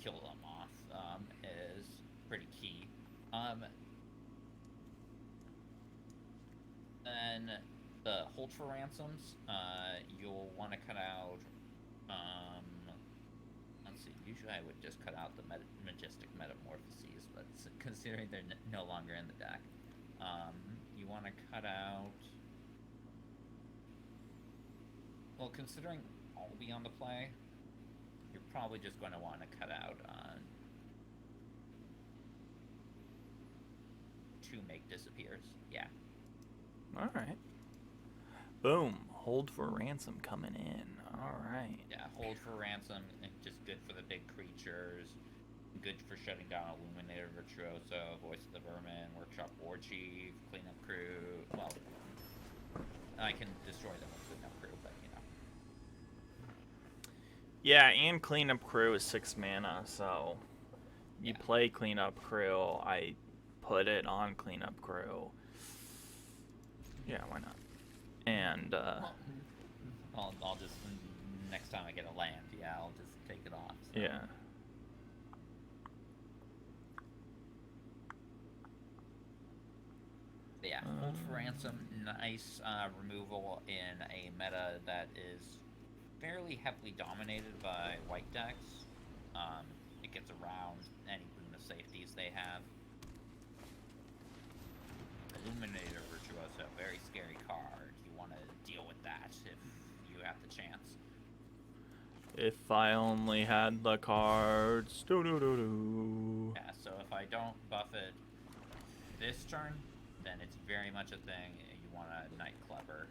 Speaker 2: kill them off is pretty key. Then the Hold for Ransoms, you'll want to cut out. Let's see. Usually I would just cut out the Majestic Metamorphoses, but considering they're no longer in the deck, you want to cut out. Well, considering all will be on the play, you're probably just going to want to cut out 2 Make Disappears. Yeah.
Speaker 1: Alright. Boom. Hold for Ransom coming in. Alright.
Speaker 2: Yeah, Hold for Ransom, just good for the big creatures. Good for shutting down Illuminator Virtuoso, Voice of the Vermin, Workshop War Chief, Cleanup Crew. Well, I can destroy them with Cleanup Crew, but you know.
Speaker 1: Yeah, and Cleanup Crew is 6 mana, so you play Cleanup Crew, I put it on Cleanup Crew. Yeah, why not? And,
Speaker 2: I'll just, next time I get a land, yeah, I'll just take it off. So.
Speaker 1: Yeah.
Speaker 2: But yeah, Hold for Ransom, nice removal in a meta that is fairly heavily dominated by white decks. It gets around any boon of safeties they have. Illuminator Virtuoso, very scary card. You want to deal with that if you have the chance.
Speaker 1: If I only had the cards. Do-do-do-do.
Speaker 2: Yeah, so if I don't buff it this turn, then it's very much a thing. You want a Nightclubber.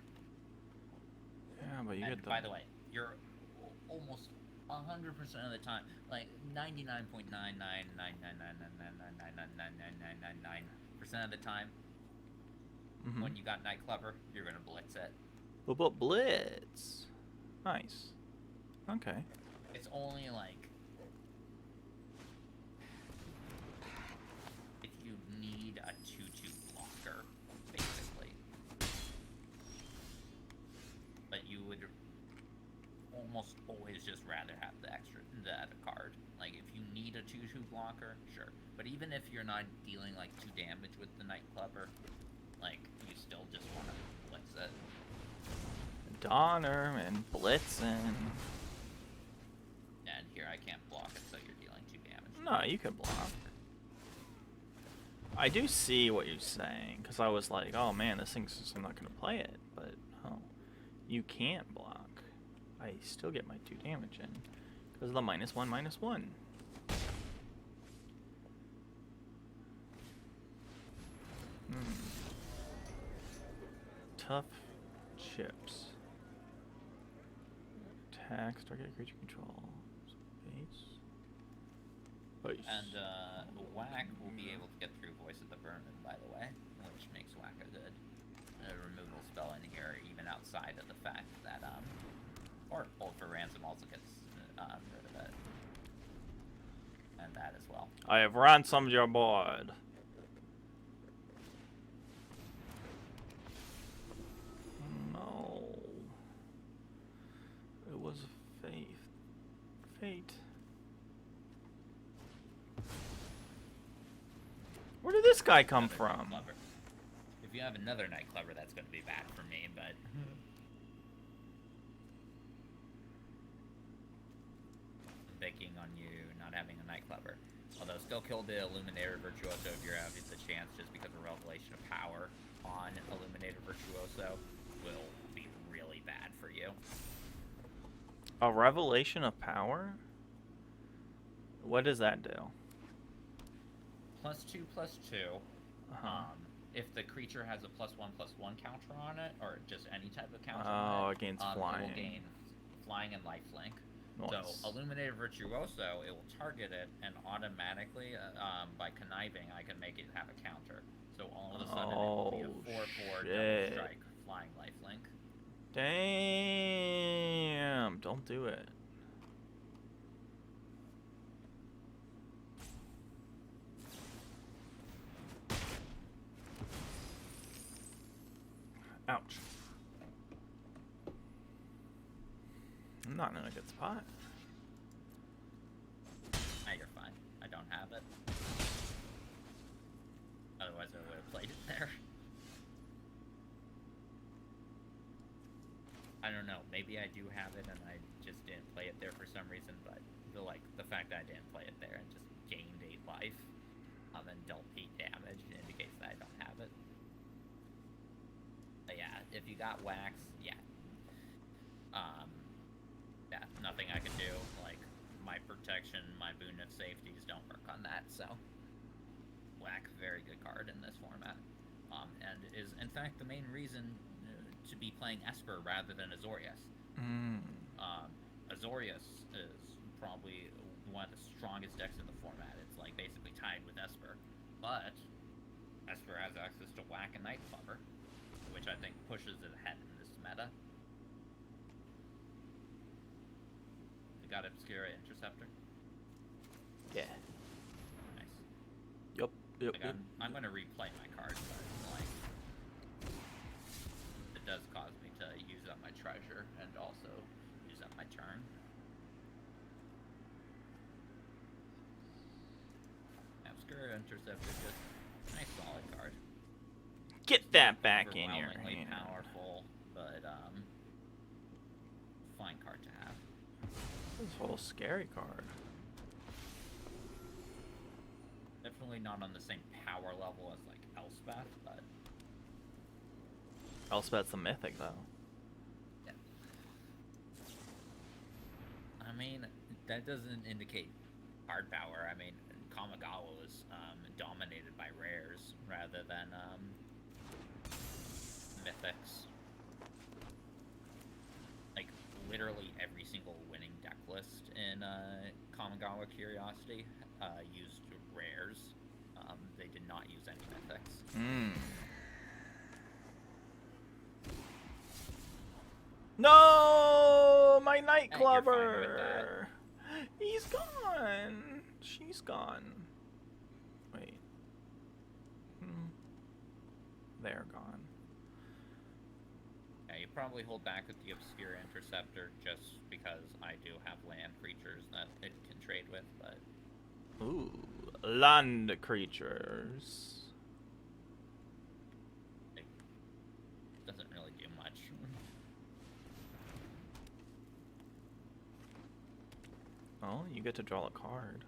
Speaker 1: Yeah, but you
Speaker 2: And
Speaker 1: get the...
Speaker 2: by the way, you're almost 100% of the time, like 99.9999999999999% of the time, when you got Nightclubber, you're gonna blitz it.
Speaker 1: But Blitz. Nice. Okay.
Speaker 2: It's only like almost always just rather have the other card. Like, if you need a 2/2 blocker, sure. But even if you're not dealing, like, 2 damage with the Night Clubber, like, you still just want to blitz it.
Speaker 1: Donner and Blitzen.
Speaker 2: And here I can't block it, so you're dealing 2 damage.
Speaker 1: No, you can block. I do see what you're saying, because I was like, oh man, this thing's just, I'm not going to play it. But, oh, you can't block. I still get my 2 damage in, because of the -1/-1. Tough chips. Attack, target creature control. Base. Base.
Speaker 2: And Whack will be able to get through Voice of the Vermin, by the way, which makes Whack a good removal spell in here, even outside of the fact that, or Hold for Ransom also gets rid of it. And that as well.
Speaker 1: I have ransomed your board. No. It was fate. Where did this guy come from?
Speaker 2: If you have another Night Clubber, that's going to be bad for me, but... Picking on you not having a Night Clubber. Although still kill the Illuminator Virtuoso if you're having the chance, just because of Revelation of Power on Illuminator Virtuoso will be really bad for you.
Speaker 1: A Revelation of Power? What does that do?
Speaker 2: +2/+2.
Speaker 1: Uh-huh.
Speaker 2: If the creature has a +1/+1 counter on it, or just any type of counter
Speaker 1: Oh,
Speaker 2: on it,
Speaker 1: against
Speaker 2: it
Speaker 1: flying.
Speaker 2: will gain flying and lifelink.
Speaker 1: Nice.
Speaker 2: So, Illuminator Virtuoso, it will target it, and automatically, by conniving, I can make it have a counter. So all of a sudden, it will be a 4/4 double strike flying lifelink.
Speaker 1: Damn! Don't do it. Ouch. I'm not in a good spot.
Speaker 2: Ah, you're fine. I don't have it. Otherwise, I would have played it there. I don't know. Maybe I do have it and I just didn't play it there for some reason, but the fact that I didn't play it there and just gained 8 life and dealt 8 damage indicates that I don't have it. But yeah, if you got Wax, yeah. Yeah, nothing I can do. Like, my protection, my boon of safeties don't work on that, so... Whack, very good card in this format. And is, in fact, the main reason to be playing Esper rather than Azorius. Azorius is probably one of the strongest decks in the format. It's, like, basically tied with Esper. But, Esper has access to Whack and Night Clubber, which I think pushes it ahead in this meta. Got Obscura Interceptor?
Speaker 1: Yeah.
Speaker 2: Nice.
Speaker 1: Yup.
Speaker 2: I'm going to replay my cards, but like, it does cause me to use up my treasure and also use up my turn. Obscura Interceptor, just nice solid card.
Speaker 1: Get that back in your
Speaker 2: Overwhelmingly
Speaker 1: hand.
Speaker 2: powerful, but fine card to have.
Speaker 1: This whole scary card.
Speaker 2: Definitely not on the same power level as like Elspeth, but
Speaker 1: Elspeth's a mythic though.
Speaker 2: yeah. I mean, that doesn't indicate hard power. I mean, Kamigawa was dominated by rares rather than mythics. Like, literally every single winning deck list in Kamigawa Curiosity used rares. They did not use any mythics.
Speaker 1: No! My Night
Speaker 2: Hey, you're fine with
Speaker 1: Clubber! He's gone! She's gone. Wait. They're gone.
Speaker 2: Yeah, you probably hold back with the Obscura Interceptor just because I do have land creatures that it can trade with, but...
Speaker 1: Ooh, land creatures.
Speaker 2: It doesn't really do much.
Speaker 1: Oh, you get to draw a card.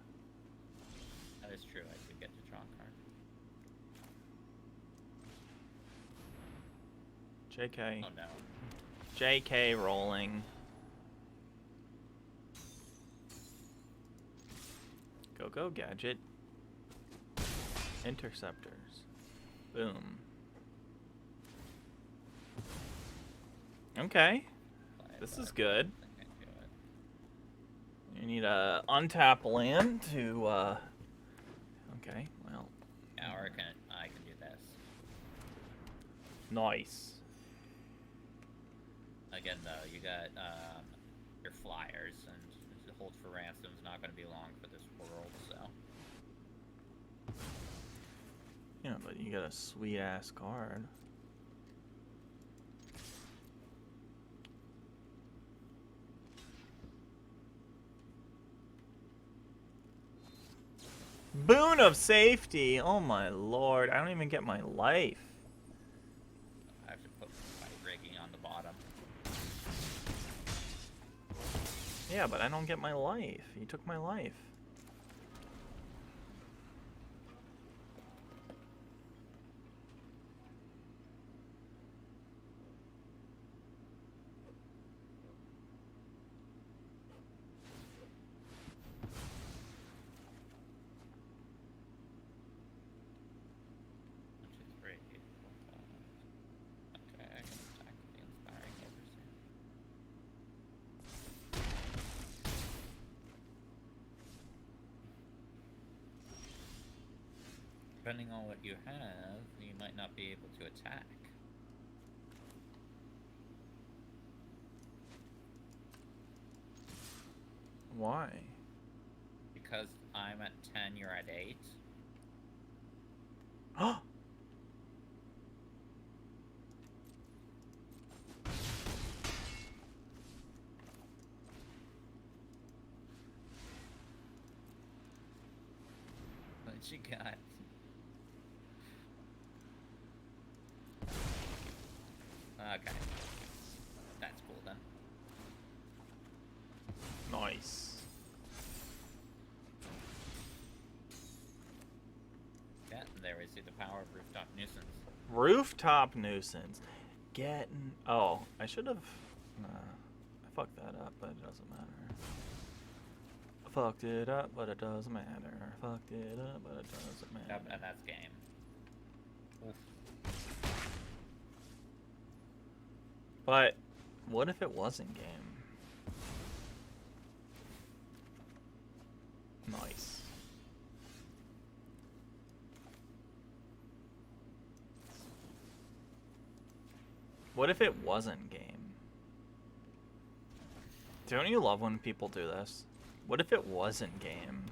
Speaker 2: That is true, I do get to draw a card.
Speaker 1: JK.
Speaker 2: Oh no.
Speaker 1: JK rolling. Go, gadget. Interceptors. Boom. Okay. This is good.
Speaker 2: I think I do it.
Speaker 1: You need a untap land to, Okay, well.
Speaker 2: Yeah, or I can do this.
Speaker 1: Nice.
Speaker 2: Again, though, you got your flyers, and the hold for ransom's not going to be long for this world, so...
Speaker 1: Yeah, but you got a sweet-ass card. Boon of safety! Oh my lord, I don't even get my life.
Speaker 2: I have to put my rigging on the bottom.
Speaker 1: Yeah, but I don't get my life. You took my life.
Speaker 2: Okay, I can attack with the Inspiring Overseer. Depending on what you have, you might not be able to attack.
Speaker 1: Why?
Speaker 2: Because I'm at 10, you're at 8.
Speaker 1: Oh!
Speaker 2: What you got? Okay. That's cool then.
Speaker 1: Nice.
Speaker 2: Yeah, and there we see the power of Rooftop Nuisance.
Speaker 1: Rooftop nuisance. Getting. Oh, I should have. I fucked that up, but it doesn't matter. I fucked it up, but it doesn't matter. I fucked it up, but it doesn't matter.
Speaker 2: Yep, and that's game. Oof.
Speaker 1: But what if it wasn't game? Nice. What if it wasn't game? Don't you love when people do this? What if it wasn't game?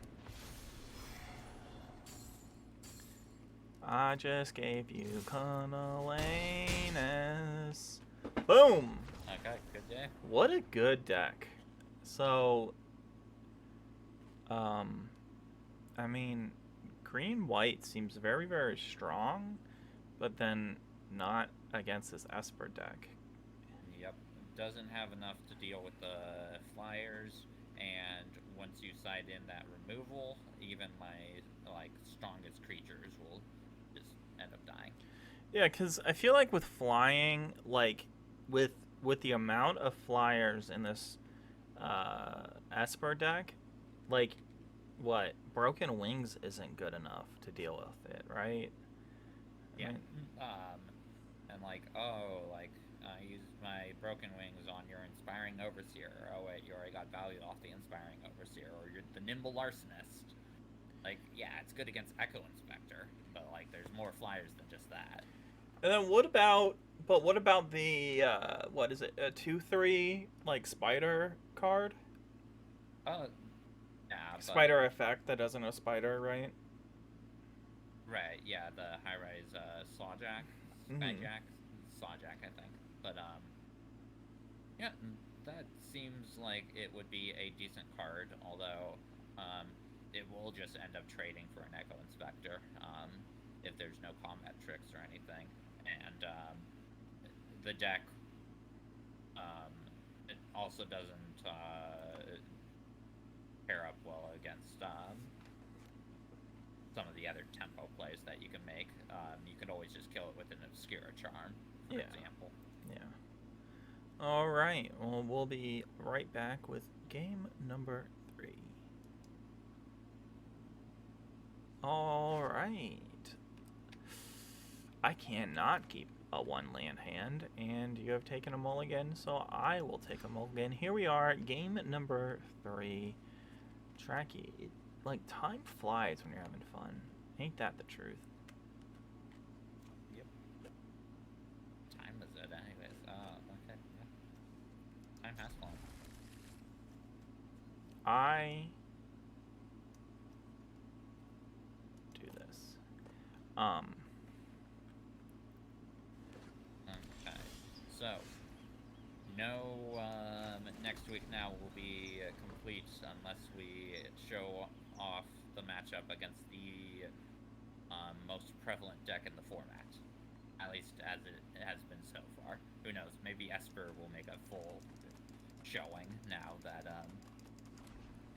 Speaker 1: I just gave you Cunnilanus. Boom!
Speaker 2: Okay, good day.
Speaker 1: What a good deck. So, I mean, green-white seems very, very strong, but then not against this Esper deck.
Speaker 2: Yep, doesn't have enough to deal with the flyers, and once you side in that removal, even my, like, strongest creatures will just end up dying.
Speaker 1: Yeah, because I feel like with flying, like, with the amount of flyers in this Esper deck, like, what? Broken Wings isn't good enough to deal with it, right?
Speaker 2: Yeah.
Speaker 1: Right?
Speaker 2: And like, oh, like, I used my Broken Wings on your Inspiring Overseer. Oh wait, you already got value off the Inspiring Overseer. Or you're the Nimble Larcenist. Like, yeah, it's good against Echo Inspector, but like, there's more flyers than just that.
Speaker 1: And then what about the, what is it, a 2/3, like, spider card?
Speaker 2: Oh, nah. But,
Speaker 1: Spider effect that doesn't have spider, right?
Speaker 2: right, yeah, the high-rise Sawjack,
Speaker 1: Mhm.
Speaker 2: Skyjack, Sawjack, I think. But, Yeah, that seems like it would be a decent card, although it will just end up trading for an Echo Inspector if there's no combat tricks or anything. And the deck it also doesn't pair up well against some of the other tempo plays that you can make. You could always just kill it with an Obscura charm, for example.
Speaker 1: Yeah. All right. Well, we'll be right back with game number 3. All right. I cannot keep a 1 land hand, and you have taken a mulligan, so I will take a mulligan. Here we are, game number 3. Trachy. Like, time flies when you're having fun. Ain't that the truth?
Speaker 2: Yep. Time is it, anyways. Okay. Yeah. Time has flown.
Speaker 1: I do this.
Speaker 2: Okay. So, no next week now will be complete unless we show off the matchup against the most prevalent deck in the format. At least as it has been so far. Who knows? Maybe Esper will make a full showing now that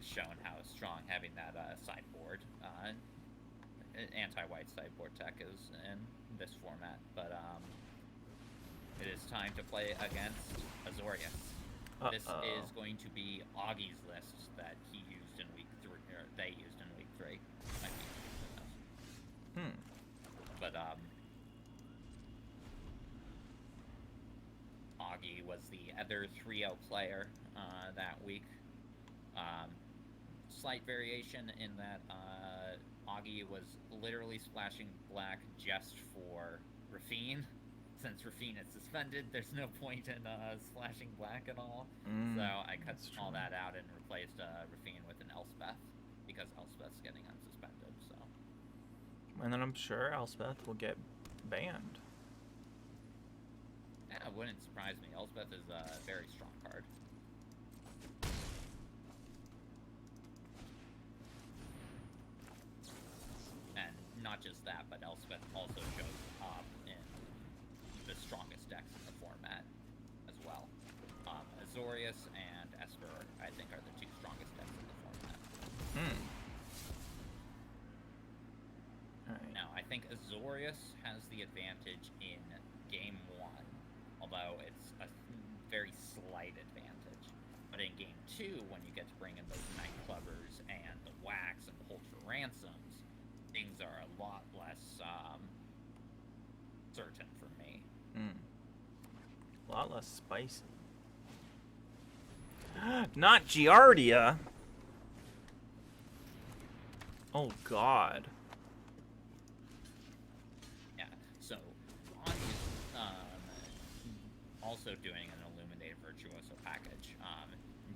Speaker 2: shown how strong having that sideboard, anti-white sideboard tech is in this format. But it is time to play against Azorius. This is going to be Augie's list that he used in week 3, or they used in week 3. Might be. But Augie was the other 3-0 player that week. Slight variation in that Augie was literally splashing black just for Rafine. Since Rafine is suspended, there's no point in splashing black at all. So I cut all that out and replaced Rafine with an Elspeth, because Elspeth's getting unsuspended, so.
Speaker 1: And then I'm sure Elspeth will get banned.
Speaker 2: Yeah, it wouldn't surprise me. Elspeth is a very strong card. And not just that, but Elspeth also shows up in the strongest decks in the format as well. Azorius and Esper, I think, are the 2 strongest decks in the format.
Speaker 1: Alright.
Speaker 2: Now, I think Azorius has the advantage in game 1, although it's a very slight advantage. But in game 2, when you get to bring in those Night Clubbers and the Wax and the Hold for Ransoms, things are a lot less certain for me.
Speaker 1: A lot less spicy. Not Giardia! Oh god.
Speaker 2: Yeah, so Augie's also doing an Illuminated Virtuoso package.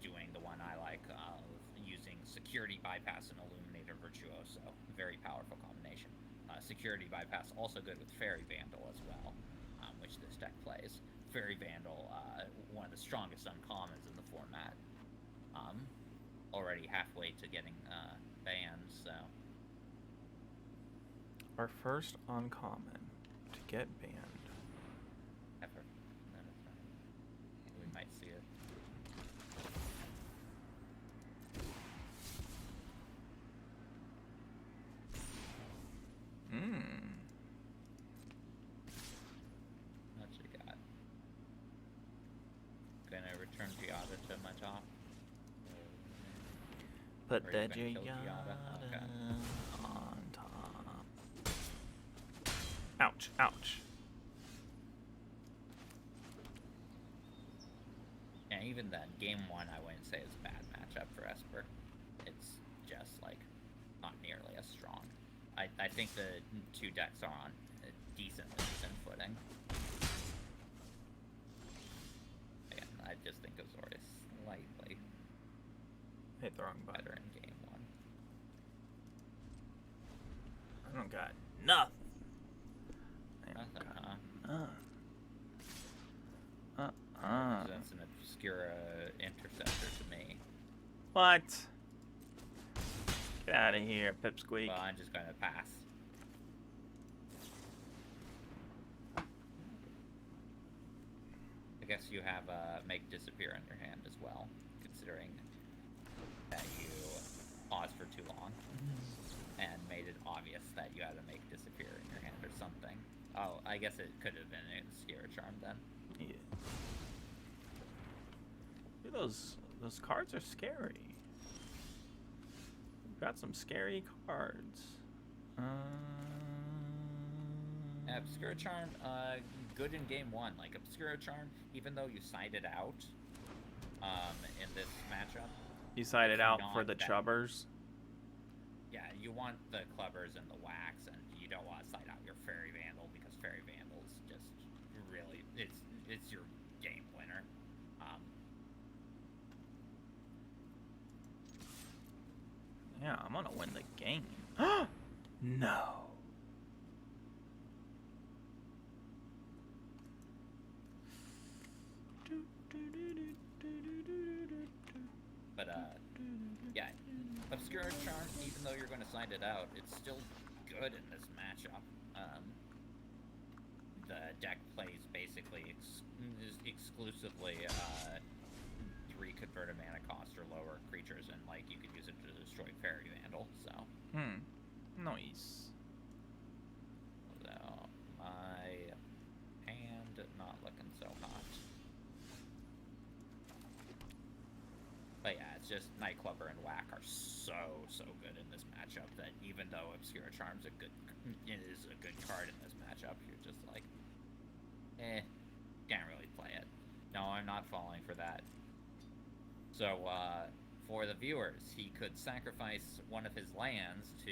Speaker 2: Doing the one I like of using Security Bypass and Illuminated Virtuoso. Very powerful combination. Security Bypass also good with Fairy Vandal as well, which this deck plays. Fairy Vandal, one of the strongest uncommons in the format. Already halfway to getting banned, so.
Speaker 1: Our first uncommon to get banned.
Speaker 2: Ever. We might see it. What you got? Gonna return Giada to my top.
Speaker 1: Put
Speaker 2: Or
Speaker 1: that
Speaker 2: you're gonna kill
Speaker 1: Giada
Speaker 2: Okay.
Speaker 1: on top. Ouch, ouch.
Speaker 2: Yeah, even then, game 1 I wouldn't say is a bad matchup for Esper. It's just, like, not nearly as strong. I think the 2 decks are on a decent footing. Again, I just think Azorius slightly
Speaker 1: Hit the wrong button.
Speaker 2: better in game 1.
Speaker 1: I don't got nothing. I don't
Speaker 2: Nothing,
Speaker 1: got
Speaker 2: huh?
Speaker 1: none.
Speaker 2: Represents an you're a interceptor to me.
Speaker 1: What? Get out of here, Pipsqueak.
Speaker 2: Well, I'm just gonna pass. I guess you have make disappear in your hand as well, considering that you paused for too long and made it obvious that you had to make disappear in your hand or something. Oh, I guess it could have been an Obscura charm then.
Speaker 1: Yeah. Dude, those cards are scary. We've got some scary cards.
Speaker 2: Obscura charm, good in game one. Like Obscura charm, even though you sided out, in this matchup.
Speaker 1: You sided out for the
Speaker 2: that.
Speaker 1: chubbers.
Speaker 2: Yeah, you want the clubbers and the wax, and you don't want to side out your Fairy Vandal because Fairy Vandal's just really it's your game winner.
Speaker 1: Yeah, I'm gonna win the game. No.
Speaker 2: But yeah, Obscura charm, even though you're going to side it out, it's still good in this matchup. The deck plays basically exclusively 3 converted mana cost or lower creatures, and like you could use it to destroy Fairy Vandal. So.
Speaker 1: Nice.
Speaker 2: So my hand not looking so hot. But yeah, it's just Nightclubber and Whack are so good in this matchup that even though Obscura Charm's is a good card in this matchup, you're just like, can't really play it. No, I'm not falling for that. So, for the viewers, he could sacrifice one of his lands to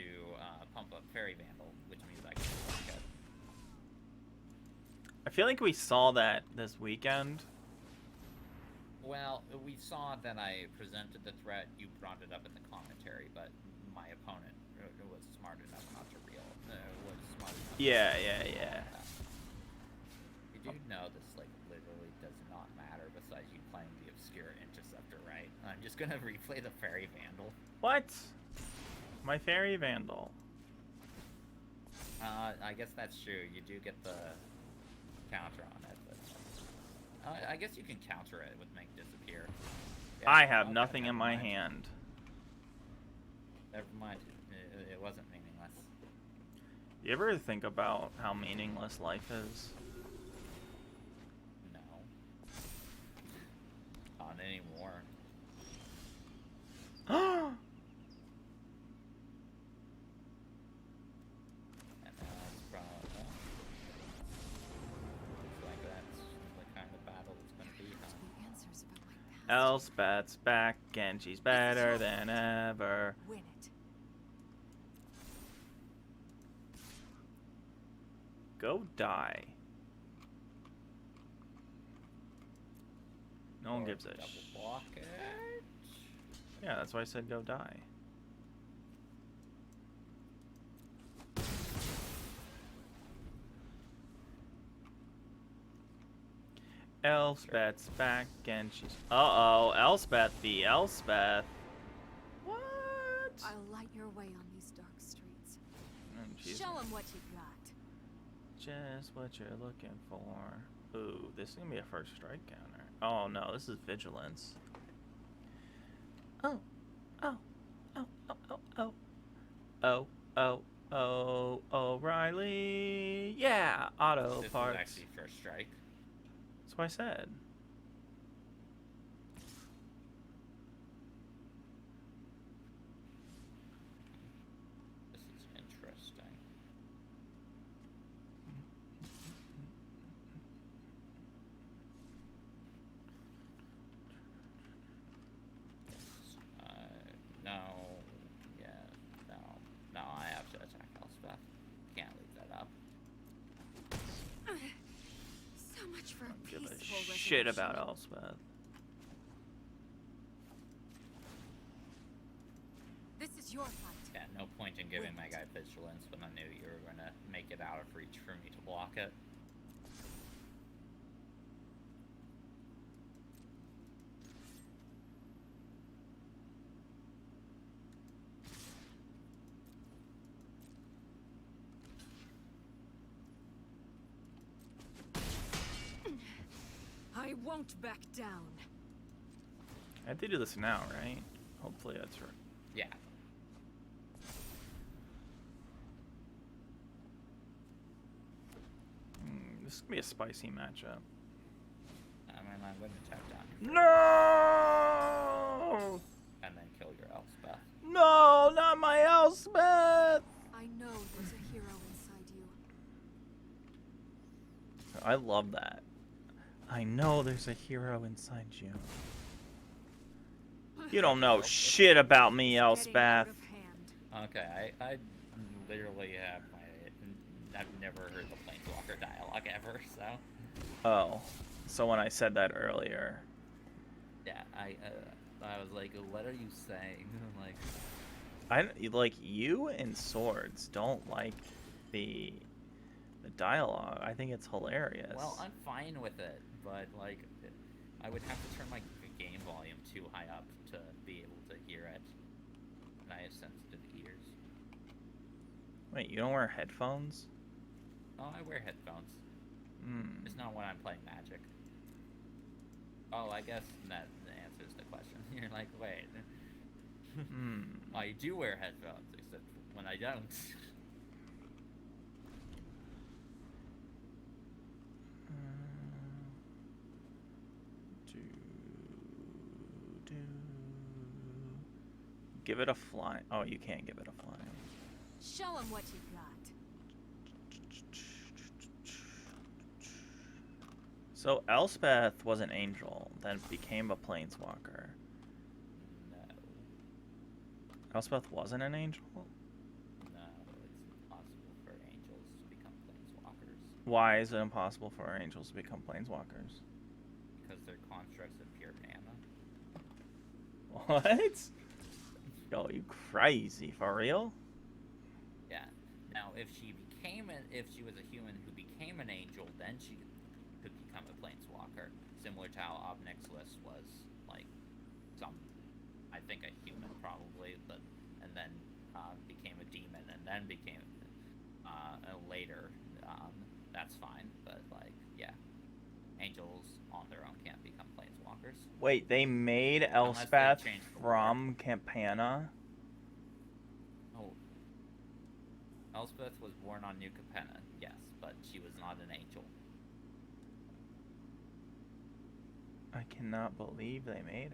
Speaker 2: pump up Fairy Vandal, which means I can block it.
Speaker 1: I feel like we saw that this weekend.
Speaker 2: Well, we saw that I presented the threat, you brought it up in the commentary, but my opponent was smart enough not to
Speaker 1: Yeah.
Speaker 2: You do know this, like, literally does not matter besides you playing the Obscura Interceptor, right? I'm just gonna replay the Fairy Vandal.
Speaker 1: What? My Fairy Vandal.
Speaker 2: I guess that's true. You do get the counter on it, but I guess you can counter it with Make Disappear. Yeah,
Speaker 1: I have
Speaker 2: okay,
Speaker 1: nothing in
Speaker 2: never
Speaker 1: my
Speaker 2: mind.
Speaker 1: hand.
Speaker 2: Never mind. It wasn't meaningless.
Speaker 1: You ever think about how meaningless life is?
Speaker 2: No. Not anymore. And that's probably... Looks like that's the kind of battle it's gonna be, huh?
Speaker 3: The answers about my past.
Speaker 1: Elspeth's back and she's better than ever.
Speaker 3: Win it.
Speaker 1: Go die. No one
Speaker 2: Or
Speaker 1: gives a
Speaker 2: double block it.
Speaker 1: Yeah, that's why I said go die. Elspeth's back and she's... Uh-oh, Elspeth the Elspeth. What?
Speaker 3: I'll light your way on these dark streets.
Speaker 1: She's
Speaker 3: Show 'em what you got.
Speaker 1: just what you're looking for. Ooh, this is gonna be a first strike counter. Oh no, this is vigilance. Oh, oh, oh, oh, oh, oh, oh, oh, oh, O'Reilly. Yeah, auto
Speaker 2: This
Speaker 1: parts.
Speaker 2: is actually first strike.
Speaker 1: That's what I said.
Speaker 2: This is interesting. No. Yeah. No. No, I have to attack Elspeth. Can't leave that up.
Speaker 3: So much for a
Speaker 1: Don't give
Speaker 3: peaceful
Speaker 1: a shit
Speaker 3: resolution.
Speaker 1: about Elspeth.
Speaker 3: This is your fight.
Speaker 2: Yeah, no point in giving my guy vigilance when I knew you were gonna make it out of reach for me to block it.
Speaker 3: won't back down.
Speaker 1: I have to do this now, right? Hopefully that's right.
Speaker 2: Yeah.
Speaker 1: This is gonna be a spicy matchup.
Speaker 2: I mean, I'm going to tap down your
Speaker 1: No!
Speaker 2: and then kill your Elspeth.
Speaker 1: No, not my Elspeth!
Speaker 3: I know there's a hero inside you.
Speaker 1: I love that. I know there's a hero inside you. You don't know shit about me,
Speaker 3: It's getting out
Speaker 1: Elspeth.
Speaker 3: of hand.
Speaker 2: Okay, I literally have I've never heard the Planeswalker dialogue ever, so.
Speaker 1: Oh, so when I said that earlier,
Speaker 2: Yeah, I was like, what are you saying? Like,
Speaker 1: like you and Swords don't like the dialogue. I think it's hilarious.
Speaker 2: well, I'm fine with it, but like, I would have to turn my game volume too high up to be able to hear it. And I have sensitive ears.
Speaker 1: Wait, you don't wear headphones?
Speaker 2: Oh, I wear headphones.
Speaker 1: Hmm.
Speaker 2: It's not when I'm playing Magic. Oh, I guess that answers the question. You're like, wait. I do wear headphones, except when I don't.
Speaker 1: Give it a fly. Oh, you can't give it a fly.
Speaker 3: Show him what you got.
Speaker 1: So Elspeth was an angel, then became a planeswalker.
Speaker 2: No.
Speaker 1: Elspeth wasn't an angel?
Speaker 2: No, it's impossible for angels to become planeswalkers.
Speaker 1: Why is it impossible for angels to become planeswalkers?
Speaker 2: Because they're constructs of pure mana.
Speaker 1: What? Yo, you crazy, for real?
Speaker 2: Yeah. Now, if she was a human who became an angel, then she could become a planeswalker, similar to how Obnixilus was like I think a human probably, and then became a demon, and then became later. That's fine, but like, yeah, angels on their own can't become planeswalkers.
Speaker 1: Wait, they made
Speaker 2: Unless they
Speaker 1: Elspeth
Speaker 2: changed the
Speaker 1: from Campana?
Speaker 2: Oh. Elspeth was born on New Capenna, yes, but she was not an angel.
Speaker 1: I cannot believe they made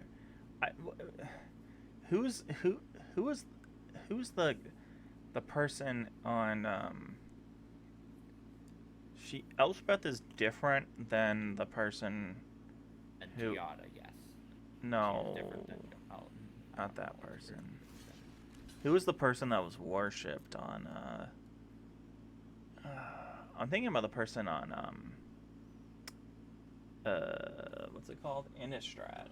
Speaker 1: her. Who's the person on Elspeth is different than the person
Speaker 2: And
Speaker 1: who
Speaker 2: Giada, yes.
Speaker 1: no,
Speaker 2: She was different than
Speaker 1: not that person. Who was the person that was worshipped on I'm thinking about the person on what's it called? Innistrad.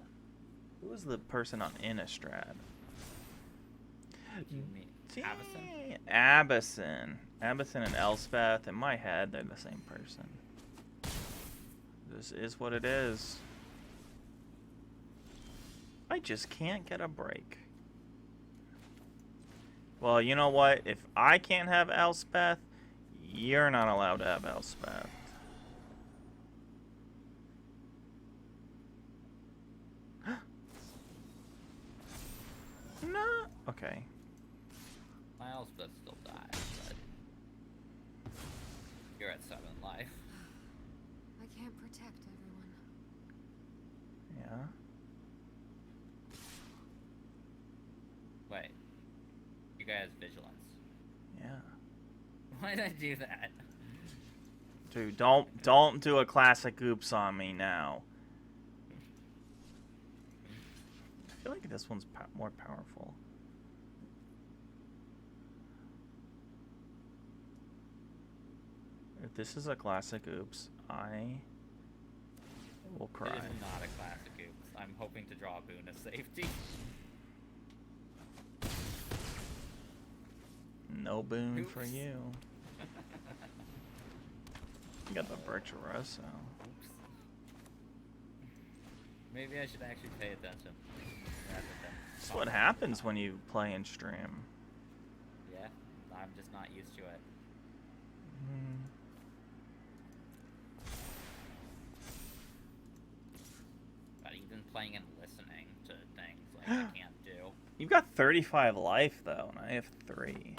Speaker 1: Who was the person on Innistrad?
Speaker 2: Do you mean Avacyn?
Speaker 1: Abacyn and Elspeth. In my head, they're the same person. This is what it is. I just can't get a break. Well, you know what? If I can't have Elspeth, you're not allowed to have Elspeth. No. Okay.
Speaker 2: My Elspeth still died, but you're at 7 life.
Speaker 3: I can't protect everyone.
Speaker 1: Yeah.
Speaker 2: Wait. You guys vigilance.
Speaker 1: Yeah.
Speaker 2: Why did I do that?
Speaker 1: Dude, don't do a classic oops on me now. I feel like this one's more powerful. If this is a classic oops, I will cry.
Speaker 2: It is not a classic oops. I'm hoping to draw a boon of safety.
Speaker 1: No boon for
Speaker 2: Oops.
Speaker 1: you. You got the Virtuoso.
Speaker 2: Oops. Maybe I should actually pay attention. Rather than
Speaker 1: That's what happens when you play and stream.
Speaker 2: Yeah, I'm just not used to it.
Speaker 1: You've got 35 life though, and I have 3.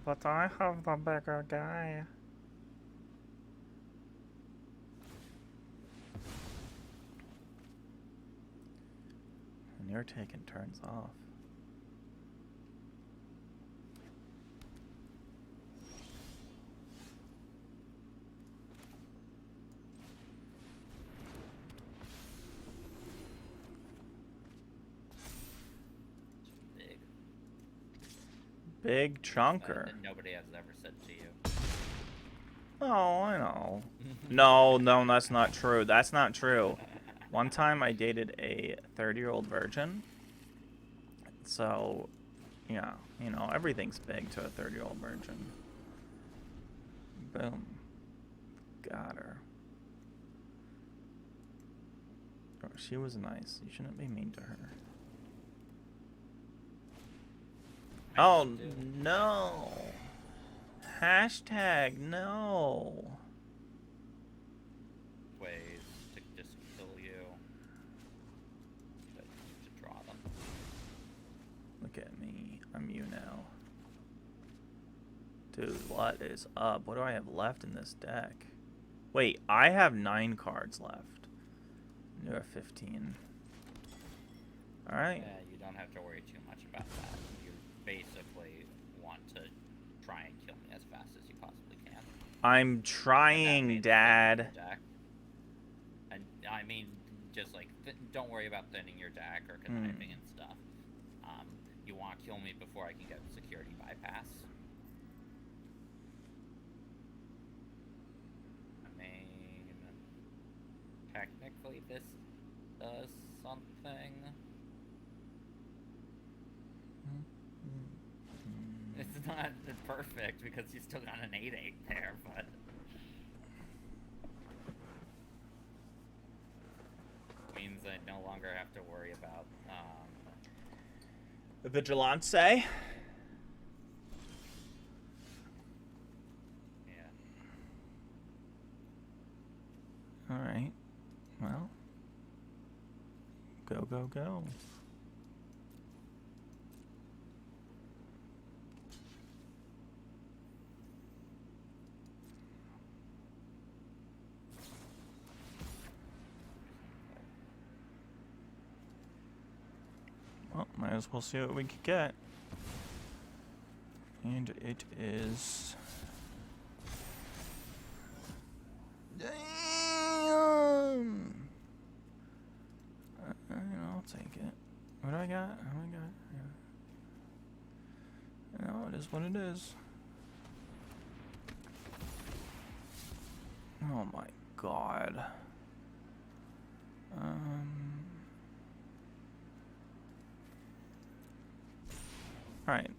Speaker 1: But I have the bigger guy. And you're taking turns off. Big chunker.
Speaker 2: That nobody has ever said to you.
Speaker 1: Oh, I know. No, that's not true. That's not true. One time I dated a 30-year-old virgin. So, yeah, you know, everything's big to a 30-year-old virgin. Boom. Got her. Oh, she was nice. You shouldn't be mean to her. Oh, no. Hashtag no.
Speaker 2: Ways to just kill you. But to draw them.
Speaker 1: Look at me. I'm you now. Dude, what is up? What do I have left in this deck? Wait, I have 9 cards left. You have 15. Alright.
Speaker 2: Yeah, you don't have to worry too much about that. You basically want to try and kill me as fast as you possibly can.
Speaker 1: I'm trying, Dad.
Speaker 2: And I mean, just like, don't worry about thinning your deck or conniving and stuff. You want to kill me before I can get security bypass. I mean, technically this does something. It's not perfect because you still got an 8/8 there, but means I no longer have to worry about
Speaker 1: The Vigilante.
Speaker 2: yeah.
Speaker 1: Alright. Well. Go, go, go. Well, might as well see what we can get. And it is... Damn! I'll take it. What do I got? Oh my god. Yeah. No, it is what it is. Oh my god. Alright.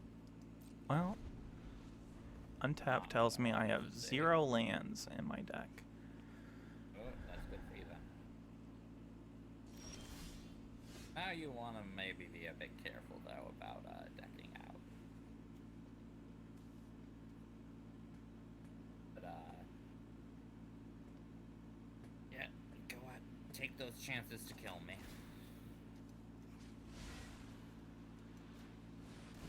Speaker 1: Well, Untap tells me I have 0 lands in my deck.
Speaker 2: Oh, that's good for you then. Now you want to maybe be a bit careful though about decking out. But yeah, go ahead, take those chances to kill me.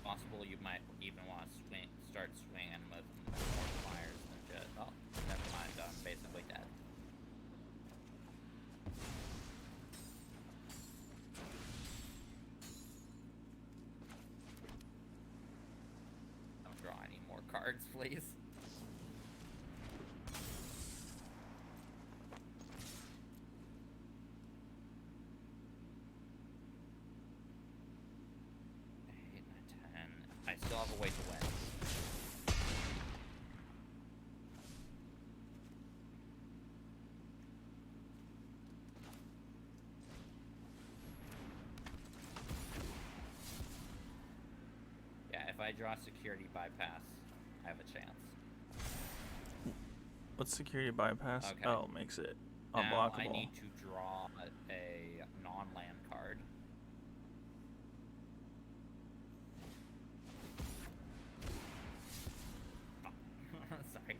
Speaker 2: Possible you might even want to start swinging with more flyers than just. Oh, never mind. I'm basically dead. Don't draw any more cards, please. I still have a way to win. Yeah, if I draw security bypass, I have a chance.
Speaker 1: What's security bypass?
Speaker 2: Okay.
Speaker 1: Oh, makes it
Speaker 2: Now
Speaker 1: unblockable.
Speaker 2: I need to draw a non-land card. Sorry.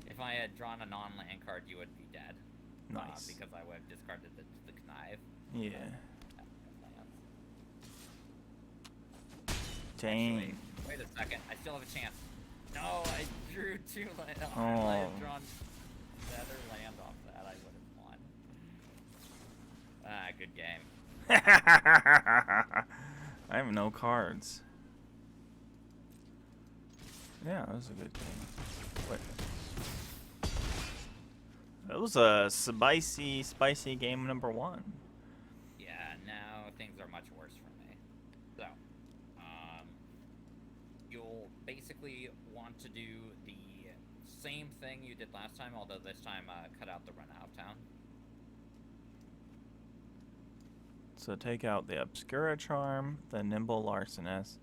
Speaker 2: If I had drawn a non-land card, you would be dead.
Speaker 1: Nice.
Speaker 2: Because I would have discarded the connive.
Speaker 1: Yeah. Dang.
Speaker 2: Wait a second. I still have a chance. No, I drew too late. Oh,
Speaker 1: Oh.
Speaker 2: I had drawn better land off that. I would have won. Ah, good game.
Speaker 1: I have no cards. Yeah, that was a good game. Wait. That was a spicy game number 1.
Speaker 2: Yeah, now things are much worse for me. So, you'll basically want to do the same thing you did last time, although this time cut out the run out of town.
Speaker 1: So take out the Obscura Charm, the Nimble Larcenous,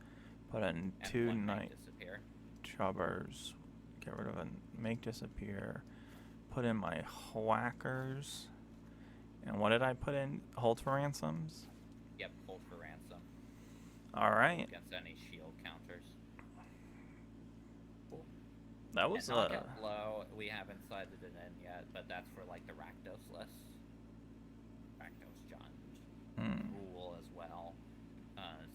Speaker 1: put in
Speaker 2: And
Speaker 1: 2
Speaker 2: one
Speaker 1: Night
Speaker 2: disappear.
Speaker 1: Chubbers, get rid of a Make Disappear, put in my Whackers, and what did I put in? Hold for Ransoms?
Speaker 2: Yep, hold for ransom.
Speaker 1: Alright.
Speaker 2: Against any shield counters. Cool.
Speaker 1: That was
Speaker 2: and knockout blow, we haven't cited it in yet, but that's for like the Rakdos list. Rakdos John Rule as well,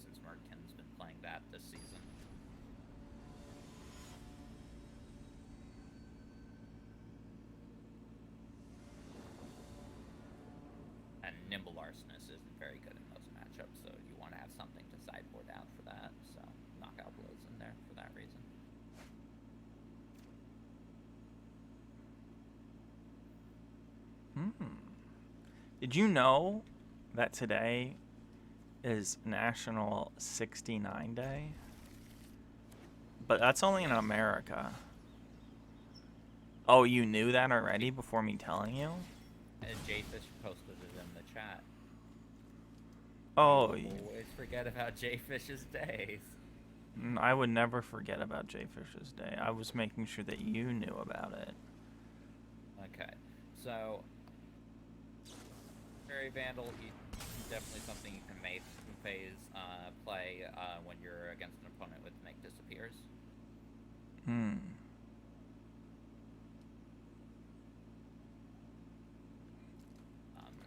Speaker 2: since Merkin's been playing that this season. And Nimble Larcenous isn't very good in those matchups, so you want to have something to sideboard out for that, so knockout blows in there for that reason.
Speaker 1: Did you know that today is National 69 Day? But that's only in America. Oh, you knew that already before me telling you?
Speaker 2: And Jayfish posted it in the chat.
Speaker 1: Oh,
Speaker 2: You always forget about Jayfish's days.
Speaker 1: I would never forget about Jayfish's Day. I was making sure that you knew about it.
Speaker 2: Okay, so Fairy Vandal, definitely something you can play when you're against an opponent with Make Disappears.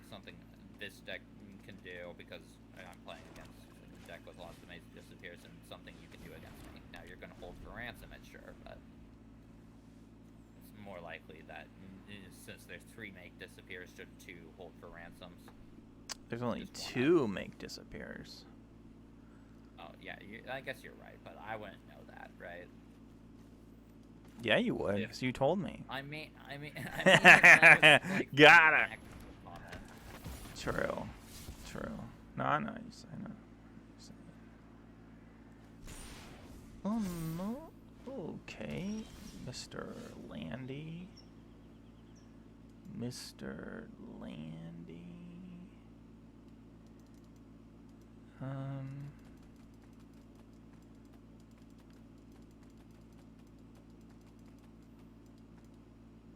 Speaker 2: Something this deck can do, because I'm playing against a deck with lots of Make Disappears, and something you can do against me. Now you're going to hold for ransom, it's sure, but it's more likely that since there's 3 Make Disappears to 2 hold for ransoms.
Speaker 1: There's only 2 Make Disappears.
Speaker 2: Oh yeah, I guess you're right, but I wouldn't know that, right?
Speaker 1: Yeah, you would, because you told me.
Speaker 2: I mean,
Speaker 1: Got it. True. No, I know you say. Oh no. Okay, Mr. Landy.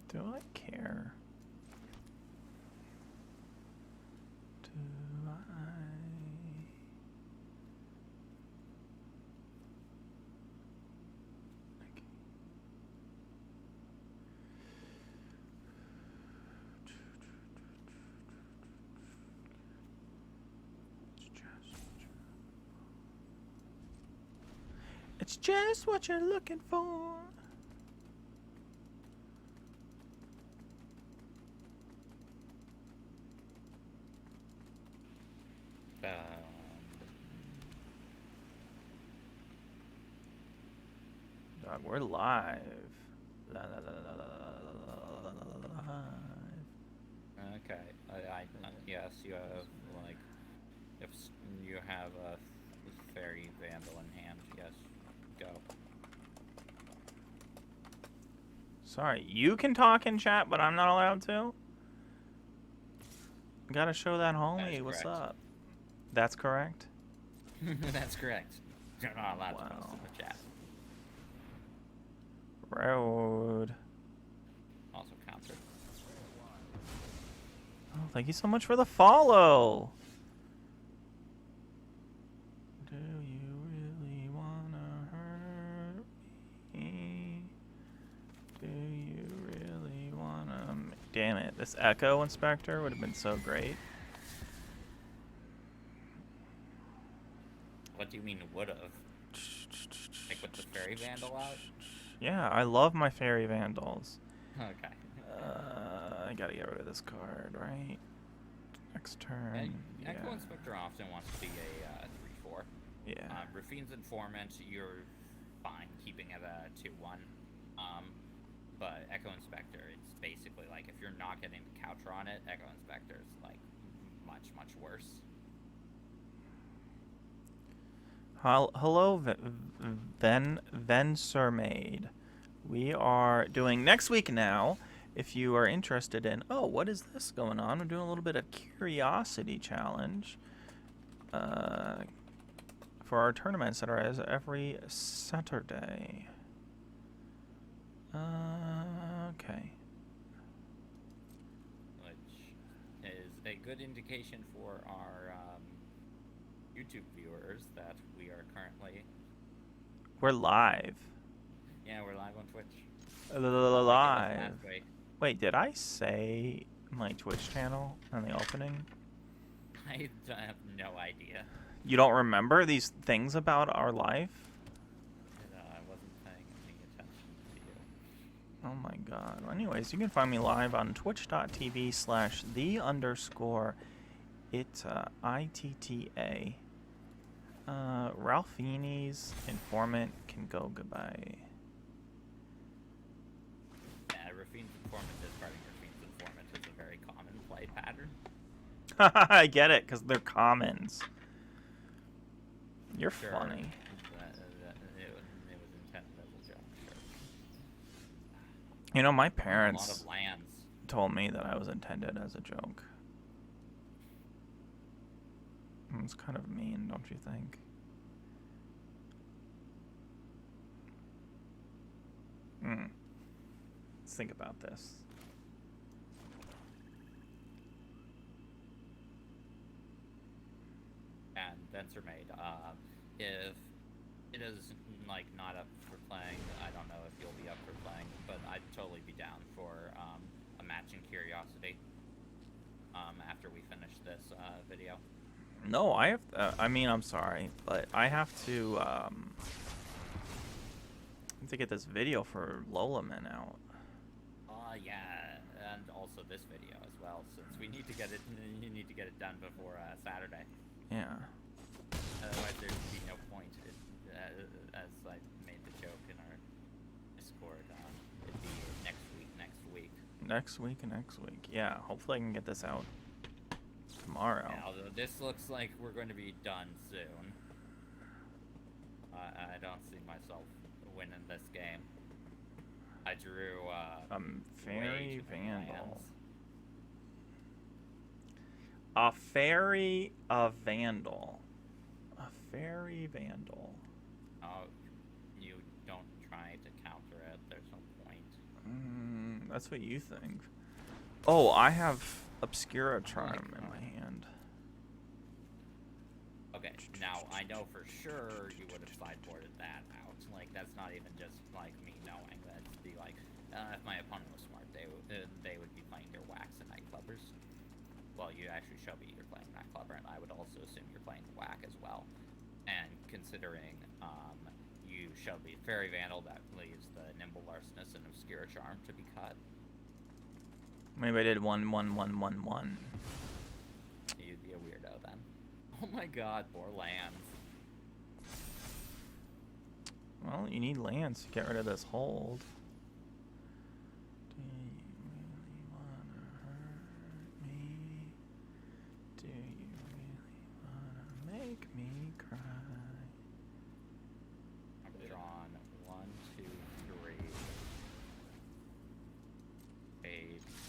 Speaker 1: Do I care? Do I? Okay. It's just what you're looking for. Dog, we're live. Live.
Speaker 2: Okay, yes, you have, like, if you have a Fairy Vandal in hand, yes, go.
Speaker 1: Sorry, you can talk in chat, but I'm not allowed to? Gotta show that homie what's
Speaker 2: correct.
Speaker 1: up. That's correct?
Speaker 2: That's correct. You're not allowed to post in the chat.
Speaker 1: Road.
Speaker 2: Also counter.
Speaker 1: Oh, thank you so much for the follow. Do you really wanna hurt me? Do you really wanna? Damn it! This Echo Inspector would have been so great.
Speaker 2: What do you mean would've? Fairy Vandal out?
Speaker 1: Yeah, I love my Fairy Vandals.
Speaker 2: Okay.
Speaker 1: I gotta get rid of this card, right? Next turn.
Speaker 2: And
Speaker 1: Yeah.
Speaker 2: Echo Inspector often wants to be a 3/4.
Speaker 1: Yeah.
Speaker 2: Rafine's Informant, you're fine keeping it a 2/1. But Echo Inspector, it's basically like if you're not getting the Coucher on it, Echo Inspector's like much worse.
Speaker 1: Hello, Vensermaid. We are doing next week now. If you are interested in, oh, what is this going on? We're doing a little bit of Curiosity Challenge for our tournaments that are every Saturday. Okay.
Speaker 2: Which is a good indication for our YouTube viewers that we are currently...
Speaker 1: We're live.
Speaker 2: Yeah, we're live on Twitch.
Speaker 1: Live. Wait, did I say my Twitch channel on the opening?
Speaker 2: I have no idea.
Speaker 1: You don't remember these things about our life?
Speaker 2: I wasn't paying any attention to you.
Speaker 1: Oh my god. Well, anyways, you can find me live on twitch.tv/the_ITTA. Ralphini's Informant can go goodbye.
Speaker 2: Yeah, Rafine's Informant, discarding Rafine's Informant is a very common play pattern.
Speaker 1: I get it, because they're commons. You're
Speaker 2: Sure.
Speaker 1: funny.
Speaker 2: It was intended as a joke, sure.
Speaker 1: You know, my
Speaker 2: A lot
Speaker 1: parents
Speaker 2: of lands.
Speaker 1: told me that I was intended as a joke. It's kind of mean, don't you think? Let's think about this.
Speaker 2: And Vensermaid, if it is like not up for playing, I don't know if you'll be up for playing, but I'd totally be down for a matching Curiosity after we finish this video.
Speaker 1: No, I have. I mean, I'm sorry, but I have to get this video for Lolaman out.
Speaker 2: Yeah, and also this video as well, since we need to get it. You need to get it done before Saturday.
Speaker 1: Yeah.
Speaker 2: Otherwise, there'd be no point. As I made the joke in our Discord, it'd be next week.
Speaker 1: Next week. Yeah. Hopefully, I can get this out tomorrow.
Speaker 2: Yeah, although this looks like we're going to be done soon. I don't see myself winning this game. I drew
Speaker 1: Fairy
Speaker 2: way too many
Speaker 1: Vandal.
Speaker 2: lands.
Speaker 1: A Fairy Vandal. A Fairy Vandal.
Speaker 2: Oh, you don't try to counter it. There's no point.
Speaker 1: That's what you think. Oh, I have Obscura Charm in my hand.
Speaker 2: Okay, now I know for sure you would have sideboarded that out. Like, that's not even just like me knowing. That'd be like, if my opponent was smart, they would be playing their Wax and Nightclubbers. Well, you actually show me you're playing Nightclubber, and I would also assume you're playing Whack as well. And considering you showed me Fairy Vandal, that leaves the Nimble Larcenous and Obscura Charm to be cut.
Speaker 1: Maybe I did 1-1-1-1-1.
Speaker 2: You'd be a weirdo then. Oh my god, more lands.
Speaker 1: Well, you need lands to get rid of this hold. Do you really wanna hurt me? Do you really wanna make me cry?
Speaker 2: I've drawn 1, 2, 3.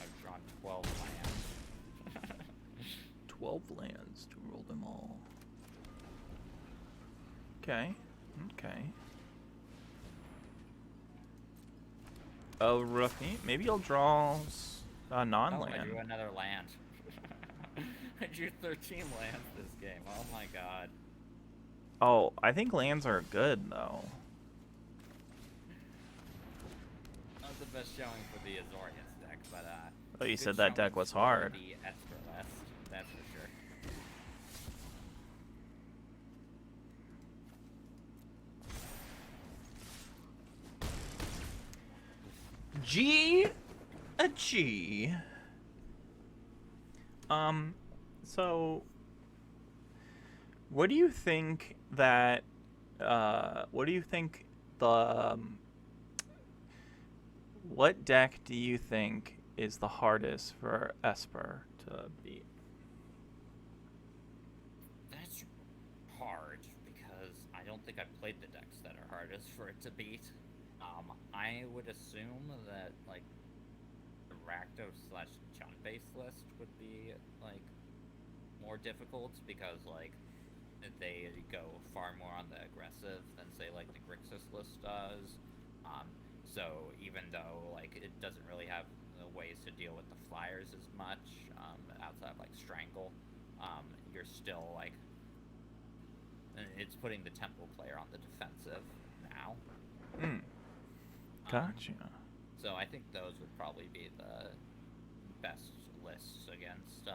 Speaker 2: I've drawn 12 lands.
Speaker 1: 12 lands to rule them all. Okay. Oh, Ruffy. Maybe you'll draw a non-land.
Speaker 2: Oh, I drew another land. I drew 13 lands this game. Oh my god.
Speaker 1: Oh, I think lands are good, though.
Speaker 2: Not the best showing for the Azorius deck, but
Speaker 1: Oh, you
Speaker 2: good
Speaker 1: said that deck
Speaker 2: showing
Speaker 1: was
Speaker 2: for
Speaker 1: hard.
Speaker 2: The Esper list, that's for sure.
Speaker 1: G, a G. So, what do you think that? What do you think the? What deck do you think is the hardest for Esper to beat?
Speaker 2: That's hard because I don't think I've played the decks that are hardest for it to beat. I would assume that like the Rakdos / Chun based list would be like more difficult because like they go far more on the aggressive than say like the Grixis list does. So even though like it doesn't really have ways to deal with the flyers as much outside of like Strangle, you're still like it's putting the tempo player on the defensive now.
Speaker 1: Gotcha.
Speaker 2: So I think those would probably be the best lists against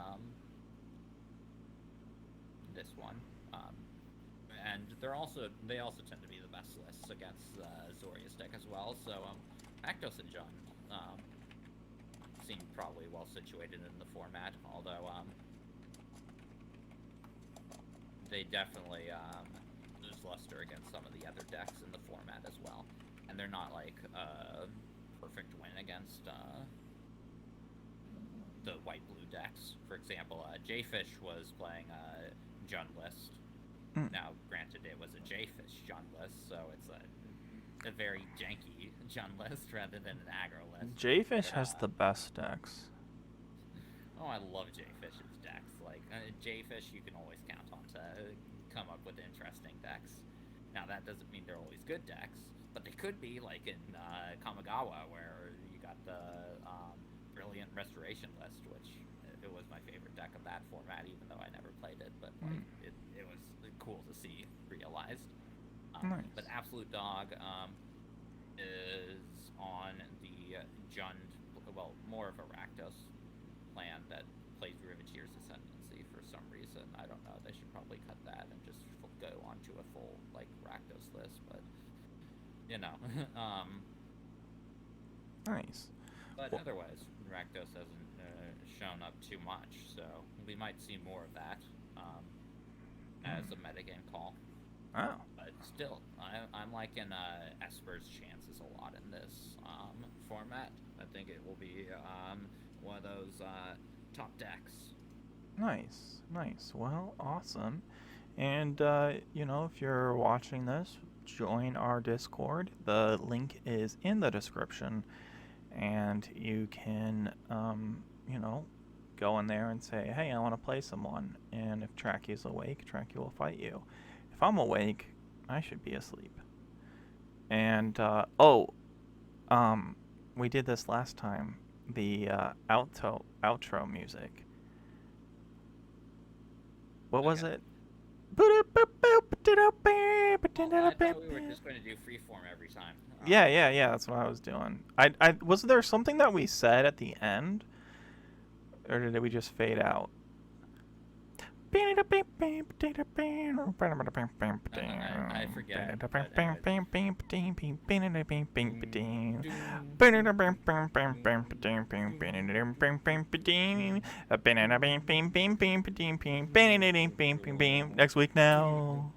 Speaker 2: this one. And they also tend to be the best lists against Zoria's deck as well. So Rakdos and Jund seem probably well situated in the format, although they definitely lose luster against some of the other decks in the format as well. And they're not like a perfect win against the white-blue decks. For example, Jfish was playing a Jund list. Now, granted, it was a Jfish Jund list, so it's a very janky Jund list rather than an aggro list.
Speaker 1: Jfish has the best decks.
Speaker 2: Oh, I love Jfish's decks. Like, Jfish you can always count on to come up with interesting decks. Now, that doesn't mean they're always good decks, but they could be, like in Kamigawa, where you got the Brilliant Restoration list, which it was my favorite deck of that format, even though I never played it, but like, it was cool to see realized.
Speaker 1: Nice.
Speaker 2: But Absolute Dog is on the Jund, well, more of a Rakdos plan that plays Riveteer's Ascendancy for some reason. I don't know, they should probably cut that and just go onto a full, like, Rakdos list, but, you know.
Speaker 1: Nice.
Speaker 2: But otherwise, Rakdos hasn't shown up too much, so we might see more of that as a metagame call.
Speaker 1: Oh.
Speaker 2: But still, I'm liking Esper's chances a lot in this format. I think it will be one of those top decks.
Speaker 1: Nice. Well, awesome. And, if you're watching this, join our Discord. The link is in the description. And you can, go in there and say, hey, I want to play someone. And if Trachy's awake, Trachy will fight you. If I'm awake, I should be asleep. And, we did this last time. The outro music. What was it?
Speaker 2: I thought we were just going to do freeform every time.
Speaker 1: Yeah, that's what I was doing. Was there something that we said at the end? Or did we just fade out?
Speaker 2: I forget.
Speaker 1: Next week now.